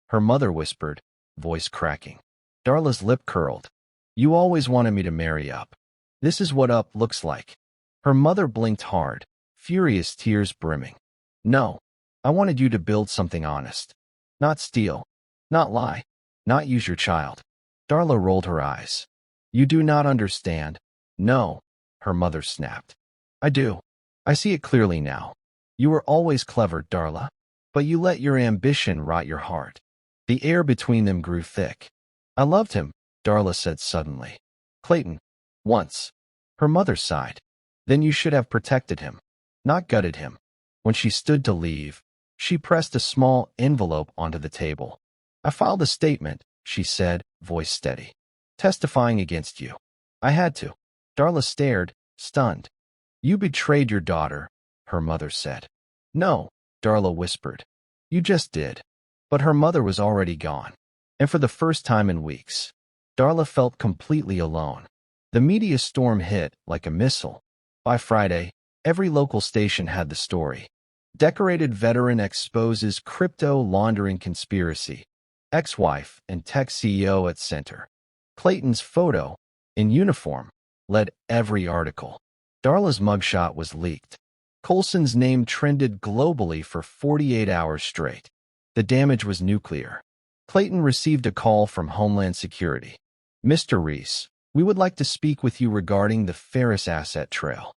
Her mother whispered, voice cracking. Darla's lip curled. You always wanted me to marry up. This is what up looks like. Her mother blinked hard, furious tears brimming. No, I wanted you to build something honest. Not steal. Not lie. Not use your child. Darla rolled her eyes. You do not understand. No, her mother snapped. I do. I see it clearly now. You were always clever, Darla. But you let your ambition rot your heart. The air between them grew thick. I loved him, Darla said suddenly. Clayton. Once. Her mother sighed. Then you should have protected him. Not gutted him. When she stood to leave, she pressed a small envelope onto the table. I filed a statement, she said, voice steady. Testifying against you. I had to. Darla stared, stunned. You betrayed your daughter, her mother said. No, Darla whispered. You just did. But her mother was already gone. And for the first time in weeks, Darla felt completely alone. The media storm hit like a missile. By Friday, every local station had the story. Decorated veteran exposes crypto laundering conspiracy. Ex-wife and tech CEO at center. Clayton's photo, in uniform, led every article. Darla's mugshot was leaked. Colson's name trended globally for 48 hours straight. The damage was nuclear. Clayton received a call from Homeland Security. Mr. Reese, we would like to speak with you regarding the Ferris asset trail.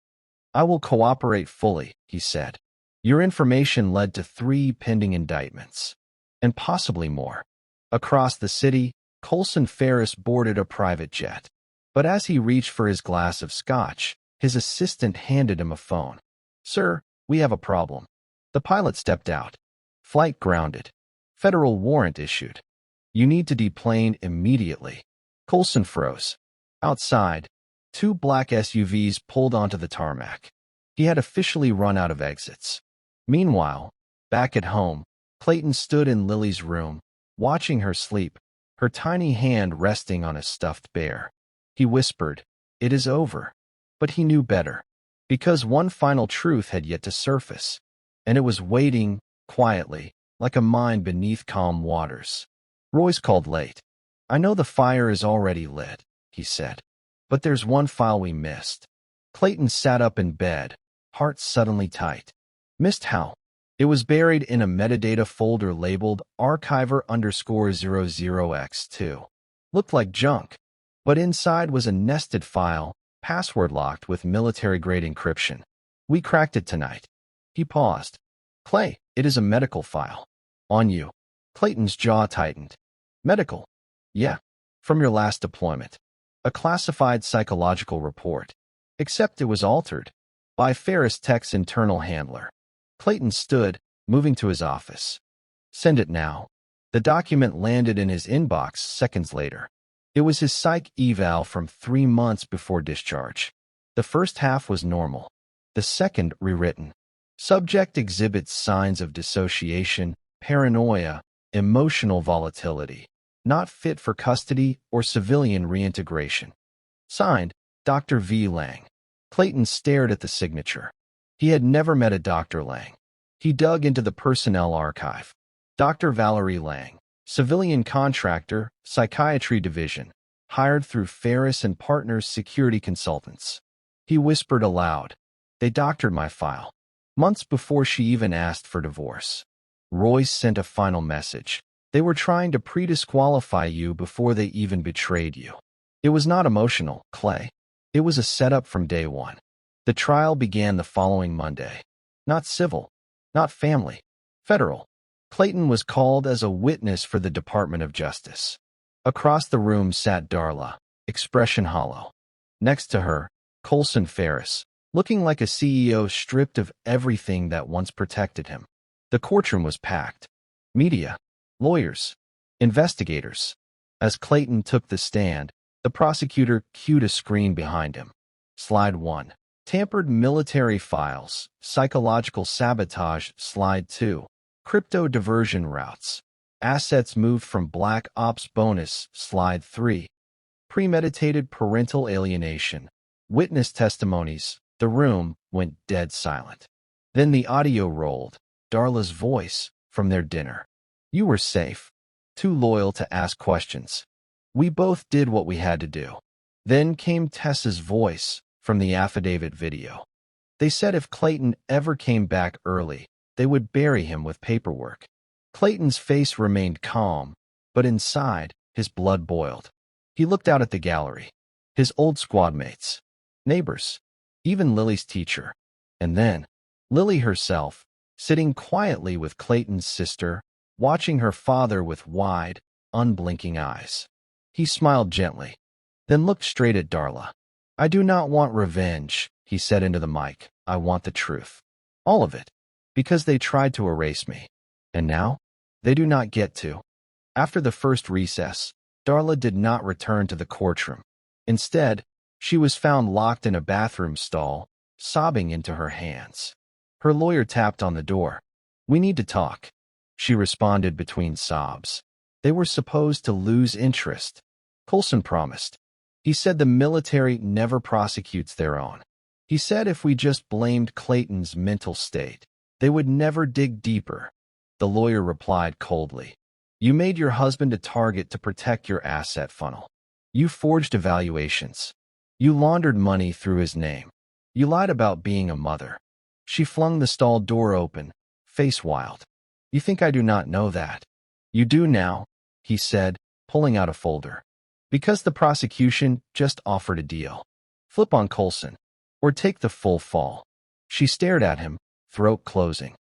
I will cooperate fully, he said. Your information led to 3 pending indictments. And possibly more. Across the city, Colson Ferris boarded a private jet. But as he reached for his glass of scotch, His assistant handed him a phone. "Sir, we have a problem." The pilot stepped out. "Flight grounded. Federal warrant issued. You need to deplane immediately." Coulson froze. Outside, two black SUVs pulled onto the tarmac. He had officially run out of exits. Meanwhile, back at home, Clayton stood in Lily's room, watching her sleep, her tiny hand resting on a stuffed bear. He whispered, "It is over." But he knew better, because one final truth had yet to surface, and it was waiting, quietly, like a mine beneath calm waters. Royce called late. "I know the fire is already lit," he said, "but there's one file we missed." Clayton sat up in bed, heart suddenly tight. Missed how? It was buried in a metadata folder labeled archiver_00x2. Looked like junk, but inside was a nested file, password-locked with military-grade encryption. "We cracked it tonight." He paused. "Clay, it is a medical file. On you." Clayton's jaw tightened. "Medical?" "Yeah. From your last deployment. A classified psychological report. Except it was altered by Ferris Tech's internal handler." Clayton stood, moving to his office. "Send it now." The document landed in his inbox seconds later. It was his psych eval from 3 months before discharge. The first half was normal. The second, rewritten. Subject exhibits signs of dissociation, paranoia, emotional volatility. Not fit for custody or civilian reintegration. Signed, Dr. V. Lang. Clayton stared at the signature. He had never met a Dr. Lang. He dug into the personnel archive. Dr. Valerie Lang, civilian contractor, psychiatry division, hired through Ferris and Partners security consultants. He whispered aloud, "They doctored my file. Months before she even asked for divorce." Royce sent a final message. "They were trying to pre-disqualify you before they even betrayed you." It was not emotional, Clay. It was a setup from day one. The trial began the following Monday. Not civil, not family, federal. Clayton was called as a witness for the Department of Justice. Across the room sat Darla, expression hollow. Next to her, Coulson Ferris, looking like a CEO stripped of everything that once protected him. The courtroom was packed. Media, lawyers, investigators. As Clayton took the stand, the prosecutor cued a screen behind him. Slide 1. Tampered military files, psychological sabotage. Slide 2. Crypto diversion routes. Assets moved from Black Ops bonus. Slide 3. Premeditated parental alienation. Witness testimonies. The room went dead silent. Then the audio rolled, Darla's voice, from their dinner. "You were safe. Too loyal to ask questions. We both did what we had to do." Then came Tessa's voice, from the affidavit video. "They said if Clayton ever came back early, they would bury him with paperwork." Clayton's face remained calm, but inside, his blood boiled. He looked out at the gallery. His old squad mates, neighbors, even Lily's teacher. And then, Lily herself, sitting quietly with Clayton's sister, watching her father with wide, unblinking eyes. He smiled gently, then looked straight at Darla. "I do not want revenge," he said into the mic. "I want the truth. All of it. Because they tried to erase me. And now, they do not get to." After the first recess, Darla did not return to the courtroom. Instead, she was found locked in a bathroom stall, sobbing into her hands. Her lawyer tapped on the door. "We need to talk," she responded between sobs. They were supposed to lose interest. Coulson promised. He said the military never prosecutes their own. He said if we just blamed Clayton's mental state, they would never dig deeper. The lawyer replied coldly. "You made your husband a target to protect your asset funnel. You forged evaluations. You laundered money through his name. You lied about being a mother." She flung the stall door open, face wild. "You think I do not know that?" "You do now," he said, pulling out a folder. "Because the prosecution just offered a deal. Flip on Coulson, or take the full fall." She stared at him, throat closing.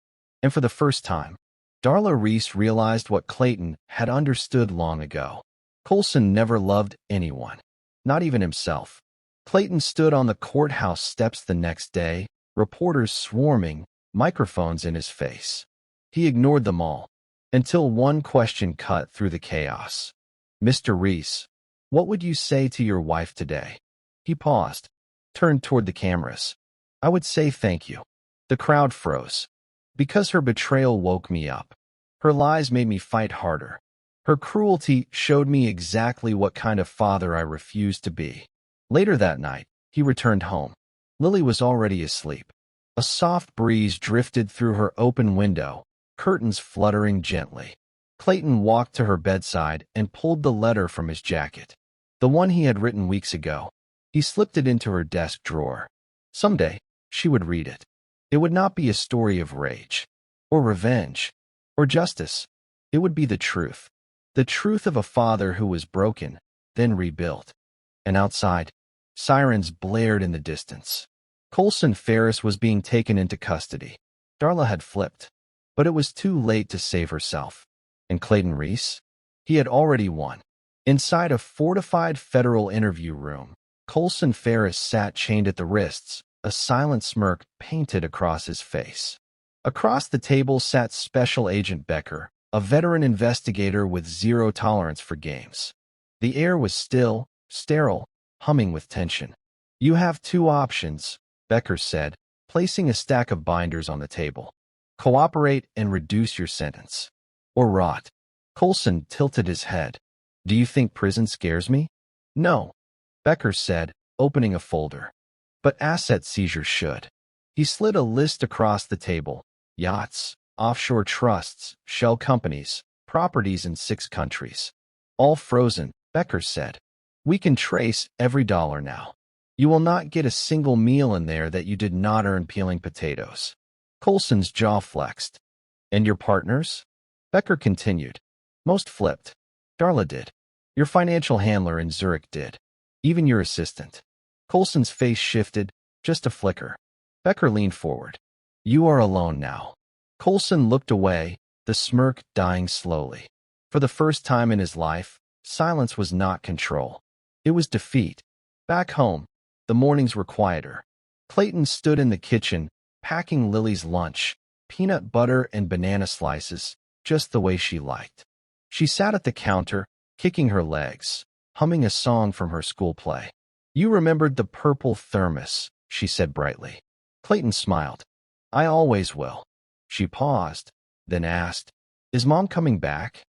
And for the first time, Darla Reese realized what Clayton had understood long ago. Coulson never loved anyone, not even himself. Clayton stood on the courthouse steps the next day, reporters swarming, microphones in his face. He ignored them all, until one question cut through the chaos. "Mr. Reese, what would you say to your wife today?" He paused, turned toward the cameras. "I would say thank you." The crowd froze. "Because her betrayal woke me up. Her lies made me fight harder. Her cruelty showed me exactly what kind of father I refused to be." Later that night, he returned home. Lily was already asleep. A soft breeze drifted through her open window, curtains fluttering gently. Clayton walked to her bedside and pulled the letter from his jacket. The one he had written weeks ago. He slipped it into her desk drawer. Someday, she would read it. It would not be a story of rage, or revenge, or justice. It would be the truth. The truth of a father who was broken, then rebuilt. And outside, sirens blared in the distance. Colson Ferris was being taken into custody. Darla had flipped, but it was too late to save herself. And Clayton Reese? He had already won. Inside a fortified federal interview room, Colson Ferris sat chained at the wrists, a silent smirk painted across his face. Across the table sat Special Agent Becker, a veteran investigator with zero tolerance for games. The air was still, sterile, humming with tension. "You have two options," Becker said, placing a stack of binders on the table. "Cooperate and reduce your sentence. Or rot." Colson tilted his head. "Do you think prison scares me?" "No," Becker said, opening a folder. "But asset seizure should." He slid a list across the table. Yachts, offshore trusts, shell companies, properties in 6 countries. "All frozen," Becker said. "We can trace every dollar now. You will not get a single meal in there that you did not earn peeling potatoes." Colson's jaw flexed. "And your partners?" Becker continued. "Most flipped. Darla did. Your financial handler in Zurich did. Even your assistant." Colson's face shifted, just a flicker. Becker leaned forward. "You are alone now." Colson looked away, the smirk dying slowly. For the first time in his life, silence was not control. It was defeat. Back home, the mornings were quieter. Clayton stood in the kitchen, packing Lily's lunch, peanut butter and banana slices, just the way she liked. She sat at the counter, kicking her legs, humming a song from her school play. "You remembered the purple thermos," she said brightly. Clayton smiled. "I always will." She paused, then asked, "Is Mom coming back?"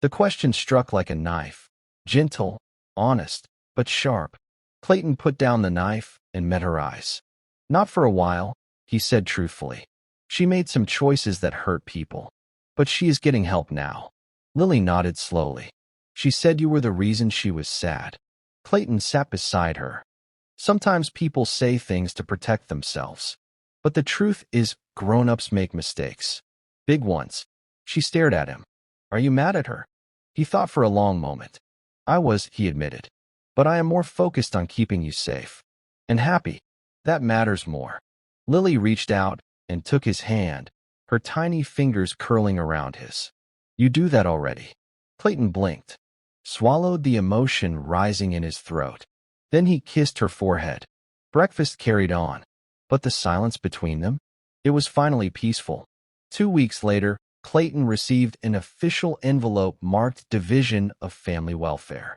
The question struck like a knife, gentle, honest, but sharp. Clayton put down the knife and met her eyes. "Not for a while," he said truthfully. "She made some choices that hurt people. But she is getting help now." Lily nodded slowly. "She said you were the reason she was sad." Clayton sat beside her. "Sometimes people say things to protect themselves. But the truth is, grown-ups make mistakes. Big ones." She stared at him. "Are you mad at her?" He thought for a long moment. "I was," he admitted. "But I am more focused on keeping you safe. And happy. That matters more." Lily reached out and took his hand, her tiny fingers curling around his. "You do that already." Clayton blinked, swallowed the emotion rising in his throat. Then he kissed her forehead. Breakfast carried on. But the silence between them? It was finally peaceful. 2 weeks later, Clayton received an official envelope marked Division of Family Welfare.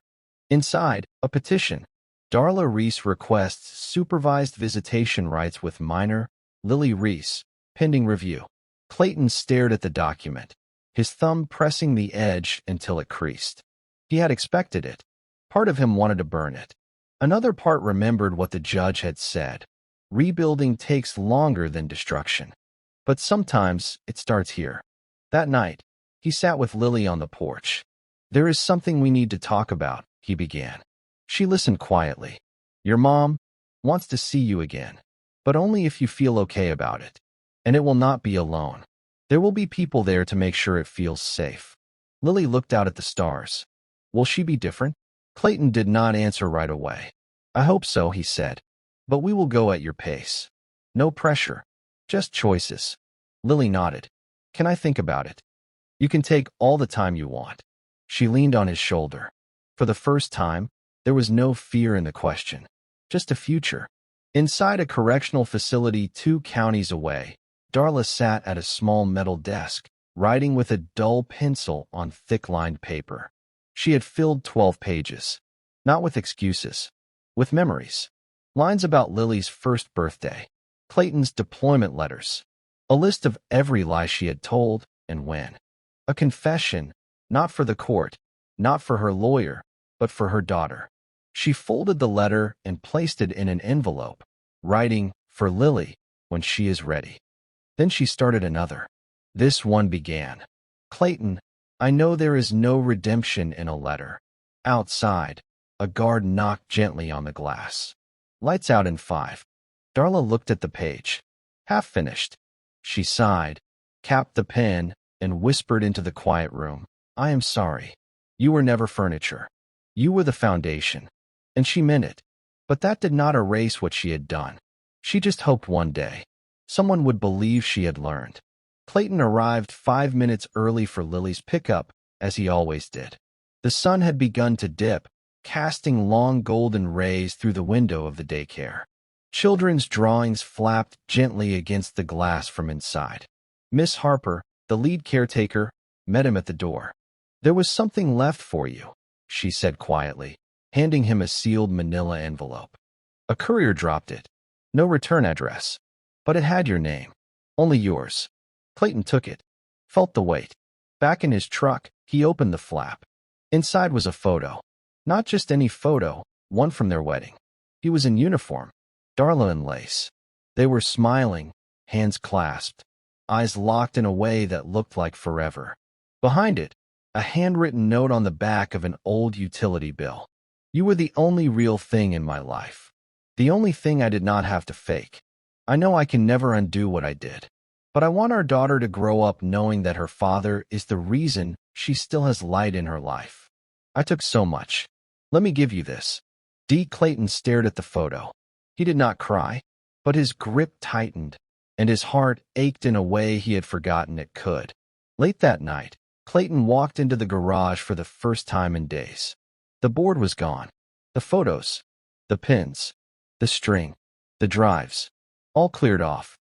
Inside, a petition. Darla Reese requests supervised visitation rights with minor, Lily Reese, pending review. Clayton stared at the document, his thumb pressing the edge until it creased. He had expected it. Part of him wanted to burn it. Another part remembered what the judge had said. Rebuilding takes longer than destruction. But sometimes it starts here. That night, he sat with Lily on the porch. "There is something we need to talk about," he began. She listened quietly. "Your mom wants to see you again, but only if you feel okay about it. And it will not be alone. There will be people there to make sure it feels safe." Lily looked out at the stars. "Will she be different?" Clayton did not answer right away. "I hope so," he said. "But we will go at your pace. No pressure, just choices." Lily nodded. "Can I think about it?" "You can take all the time you want." She leaned on his shoulder. For the first time, there was no fear in the question, just a future. Inside a correctional facility 2 counties away, Darla sat at a small metal desk, writing with a dull pencil on thick-lined paper. She had filled 12 pages, not with excuses, with memories. Lines about Lily's first birthday, Clayton's deployment letters, a list of every lie she had told and when. A confession, not for the court, not for her lawyer, but for her daughter. She folded the letter and placed it in an envelope, writing, "For Lily, when she is ready." Then she started another. This one began. "Clayton, I know there is no redemption in a letter." Outside, a guard knocked gently on the glass. "Lights out in 5. Darla looked at the page. Half finished. She sighed, capped the pen, and whispered into the quiet room, "I am sorry. You were never furniture. You were the foundation." And she meant it. But that did not erase what she had done. She just hoped one day someone would believe she had learned. Clayton arrived 5 minutes early for Lily's pickup, as he always did. The sun had begun to dip, casting long golden rays through the window of the daycare. Children's drawings flapped gently against the glass from inside. Miss Harper, the lead caretaker, met him at the door. "There was something left for you," she said quietly, handing him a sealed manila envelope. A courier dropped it. No return address. But it had your name. Only yours. Clayton took it, felt the weight. Back in his truck, he opened the flap. Inside was a photo. Not just any photo, one from their wedding. He was in uniform, Darla in lace. They were smiling, hands clasped, eyes locked in a way that looked like forever. Behind it, a handwritten note on the back of an old utility bill. "You were the only real thing in my life. The only thing I did not have to fake. I know I can never undo what I did. But I want our daughter to grow up knowing that her father is the reason she still has light in her life. I took so much. Let me give you this." D. Clayton stared at the photo. He did not cry, but his grip tightened, and his heart ached in a way he had forgotten it could. Late that night, Clayton walked into the garage for the first time in days. The board was gone. The photos, the pins, the string, the drives, all cleared off.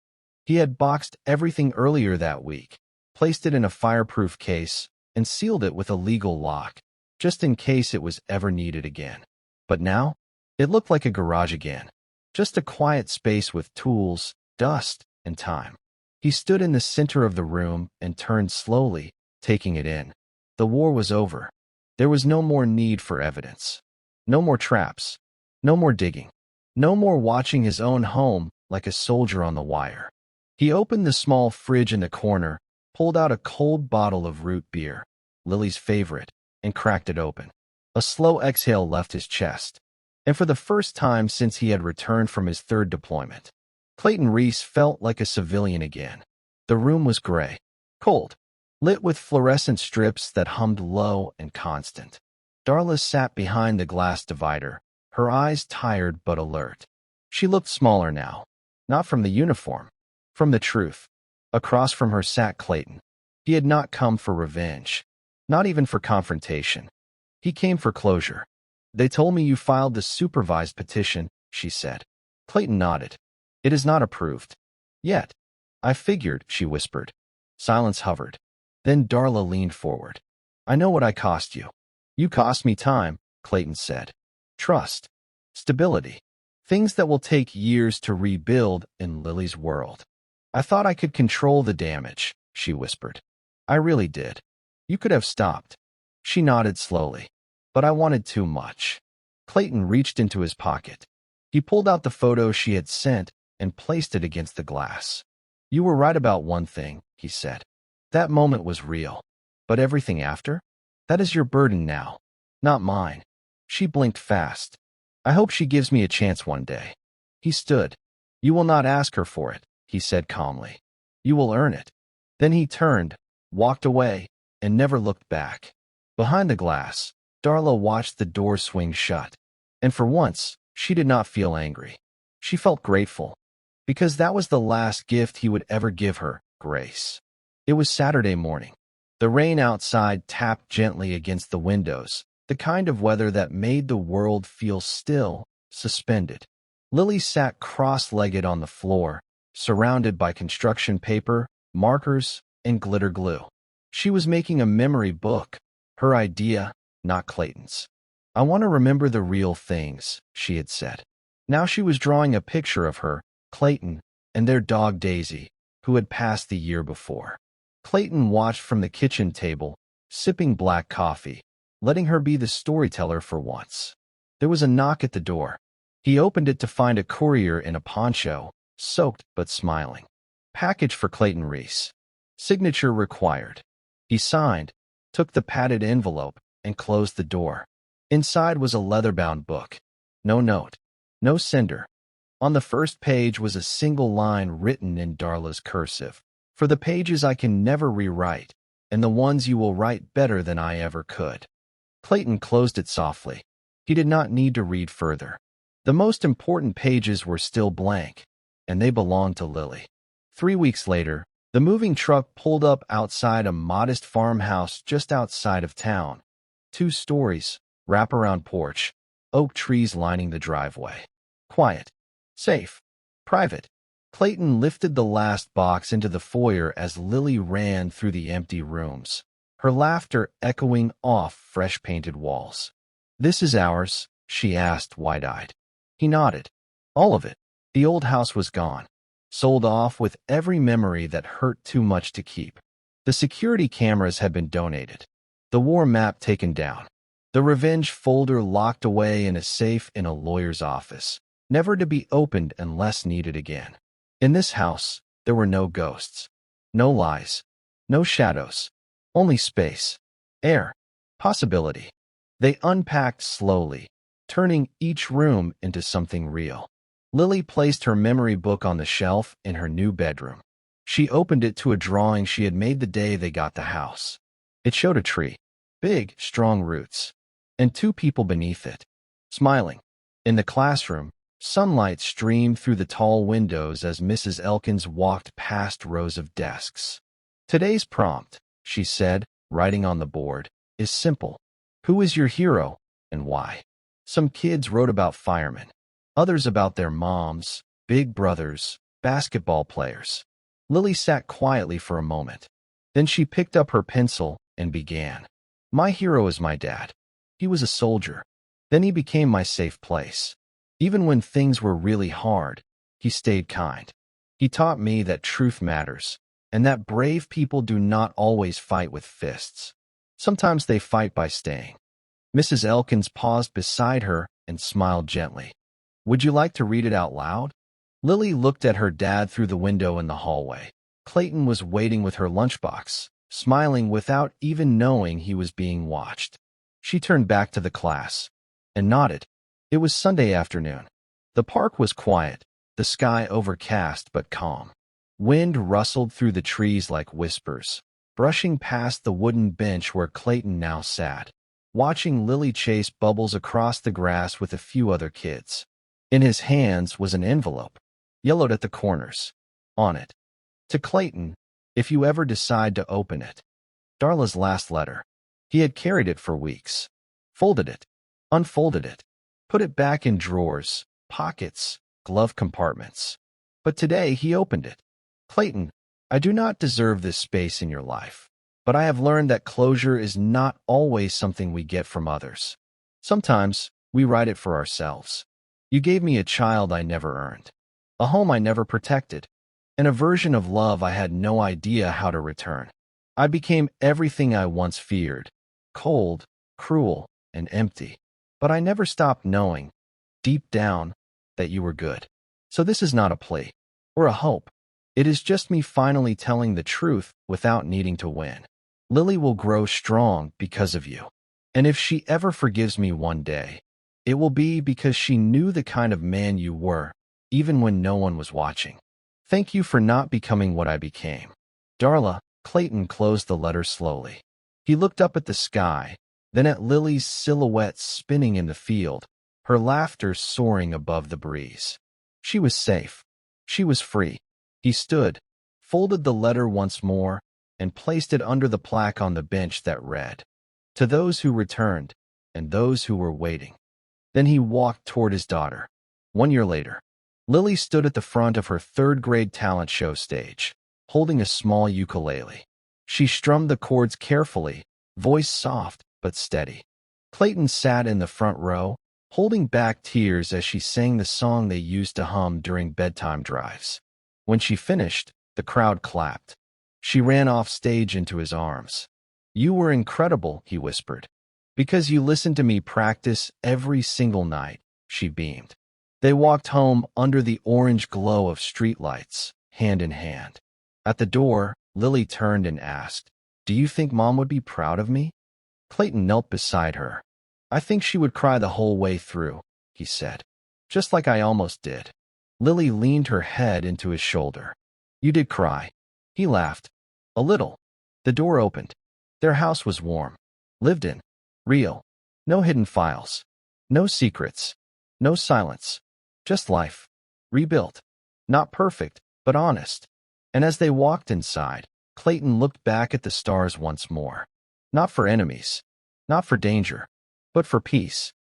He had boxed everything earlier that week, placed it in a fireproof case, and sealed it with a legal lock, just in case it was ever needed again. But now, it looked like a garage again, just a quiet space with tools, dust, and time. He stood in the center of the room and turned slowly, taking it in. The war was over. There was no more need for evidence. No more traps. No more digging. No more watching his own home like a soldier on the wire. He opened the small fridge in the corner, pulled out a cold bottle of root beer, Lily's favorite, and cracked it open. A slow exhale left his chest, and for the first time since he had returned from his third deployment, Clayton Reese felt like a civilian again. The room was gray, cold, lit with fluorescent strips that hummed low and constant. Darla sat behind the glass divider, her eyes tired but alert. She looked smaller now, not from the uniform, from the truth. Across from her sat Clayton. He had not come for revenge, not even for confrontation. He came for closure. "They told me you filed the supervised petition," she said. Clayton nodded. "It is not approved. Yet." "I figured," she whispered. Silence hovered. Then Darla leaned forward. "I know what I cost you." "You cost me time," Clayton said. "Trust. Stability. Things that will take years to rebuild in Lily's world." "I thought I could control the damage," she whispered. "I really did. You could have stopped." She nodded slowly. "But I wanted too much." Clayton reached into his pocket. He pulled out the photo she had sent and placed it against the glass. "You were right about one thing," he said. "That moment was real. But everything after? That is your burden now, not mine." She blinked fast. "I hope she gives me a chance one day." He stood. "You will not ask her for it," he said calmly. "You will earn it." Then he turned, walked away, and never looked back. Behind the glass, Darla watched the door swing shut. And for once, she did not feel angry. She felt grateful, because that was the last gift he would ever give her, grace. It was Saturday morning. The rain outside tapped gently against the windows, the kind of weather that made the world feel still, suspended. Lily sat cross-legged on the floor, surrounded by construction paper, markers, and glitter glue. She was making a memory book, her idea, not Clayton's. "I want to remember the real things," she had said. Now she was drawing a picture of her, Clayton, and their dog Daisy, who had passed the year before. Clayton watched from the kitchen table, sipping black coffee, letting her be the storyteller for once. There was a knock at the door. He opened it to find a courier in a poncho, soaked but smiling. "Package for Clayton Reese. Signature required." He signed, took the padded envelope, and closed the door. Inside was a leather-bound book. No note. No sender. On the first page was a single line written in Darla's cursive. "For the pages I can never rewrite, and the ones you will write better than I ever could." Clayton closed it softly. He did not need to read further. The most important pages were still blank, and they belonged to Lily. 3 weeks later, the moving truck pulled up outside a modest farmhouse just outside of town. 2 stories, wraparound porch, oak trees lining the driveway. Quiet. Safe. Private. Clayton lifted the last box into the foyer as Lily ran through the empty rooms, her laughter echoing off fresh-painted walls. "This is ours?" she asked, wide-eyed. He nodded. "All of it." The old house was gone, sold off with every memory that hurt too much to keep. The security cameras had been donated, the war map taken down, the revenge folder locked away in a safe in a lawyer's office, never to be opened unless needed again. In this house, there were no ghosts, no lies, no shadows, only space, air, possibility. They unpacked slowly, turning each room into something real. Lily placed her memory book on the shelf in her new bedroom. She opened it to a drawing she had made the day they got the house. It showed a tree, big, strong roots, and 2 people beneath it, smiling. In the classroom, sunlight streamed through the tall windows as Mrs. Elkins walked past rows of desks. "Today's prompt," she said, writing on the board, "is simple. Who is your hero, and why?" Some kids wrote about firemen, others about their moms, big brothers, basketball players. Lily sat quietly for a moment. Then she picked up her pencil and began. "My hero is my dad. He was a soldier. Then he became my safe place. Even when things were really hard, he stayed kind. He taught me that truth matters, and that brave people do not always fight with fists. Sometimes they fight by staying." Mrs. Elkins paused beside her and smiled gently. "Would you like to read it out loud?" Lily looked at her dad through the window in the hallway. Clayton was waiting with her lunchbox, smiling without even knowing he was being watched. She turned back to the class and nodded. It was Sunday afternoon. The park was quiet, the sky overcast but calm. Wind rustled through the trees like whispers, brushing past the wooden bench where Clayton now sat, watching Lily chase bubbles across the grass with a few other kids. In his hands was an envelope, yellowed at the corners. On it, "To Clayton, if you ever decide to open it." Darla's last letter. He had carried it for weeks. Folded it, unfolded it, put it back in drawers, pockets, glove compartments. But today he opened it. "Clayton, I do not deserve this space in your life, but I have learned that closure is not always something we get from others. Sometimes we write it for ourselves. You gave me a child I never earned, a home I never protected, and a version of love I had no idea how to return. I became everything I once feared, cold, cruel, and empty. But I never stopped knowing, deep down, that you were good. So this is not a plea, or a hope. It is just me finally telling the truth without needing to win. Lily will grow strong because of you. And if she ever forgives me one day, it will be because she knew the kind of man you were, even when no one was watching. Thank you for not becoming what I became." Darla. Clayton closed the letter slowly. He looked up at the sky, then at Lily's silhouette spinning in the field, her laughter soaring above the breeze. She was safe. She was free. He stood, folded the letter once more, and placed it under the plaque on the bench that read, "To those who returned, and those who were waiting." Then he walked toward his daughter. 1 year later, Lily stood at the front of her third-grade talent show stage, holding a small ukulele. She strummed the chords carefully, voice soft but steady. Clayton sat in the front row, holding back tears as she sang the song they used to hum during bedtime drives. When she finished, the crowd clapped. She ran off stage into his arms. "You were incredible," he whispered. "Because you listened to me practice every single night," she beamed. They walked home under the orange glow of streetlights, hand in hand. At the door, Lily turned and asked, "Do you think Mom would be proud of me?" Clayton knelt beside her. "I think she would cry the whole way through," he said. "Just like I almost did." Lily leaned her head into his shoulder. "You did cry." He laughed. "A little." The door opened. Their house was warm. Lived in. Real. No hidden files. No secrets. No silence. Just life. Rebuilt. Not perfect, but honest. And as they walked inside, Clayton looked back at the stars once more. Not for enemies. Not for danger. But for peace.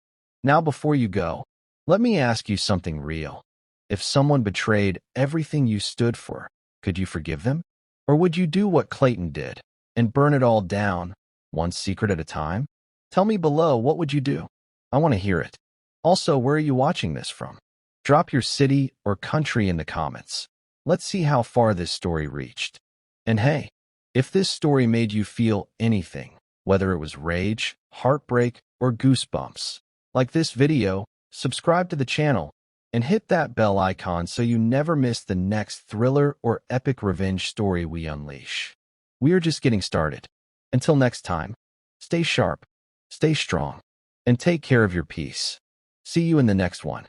"Now before you go, let me ask you something real. If someone betrayed everything you stood for, could you forgive them? Or would you do what Clayton did and burn it all down, one secret at a time? Tell me below, what would you do? I want to hear it. Also, where are you watching this from? Drop your city or country in the comments. Let's see how far this story reached. And hey, if this story made you feel anything, whether it was rage, heartbreak, or goosebumps, like this video, subscribe to the channel and hit that bell icon so you never miss the next thriller or epic revenge story we unleash. We are just getting started. Until next time, stay sharp, stay strong, and take care of your peace. See you in the next one.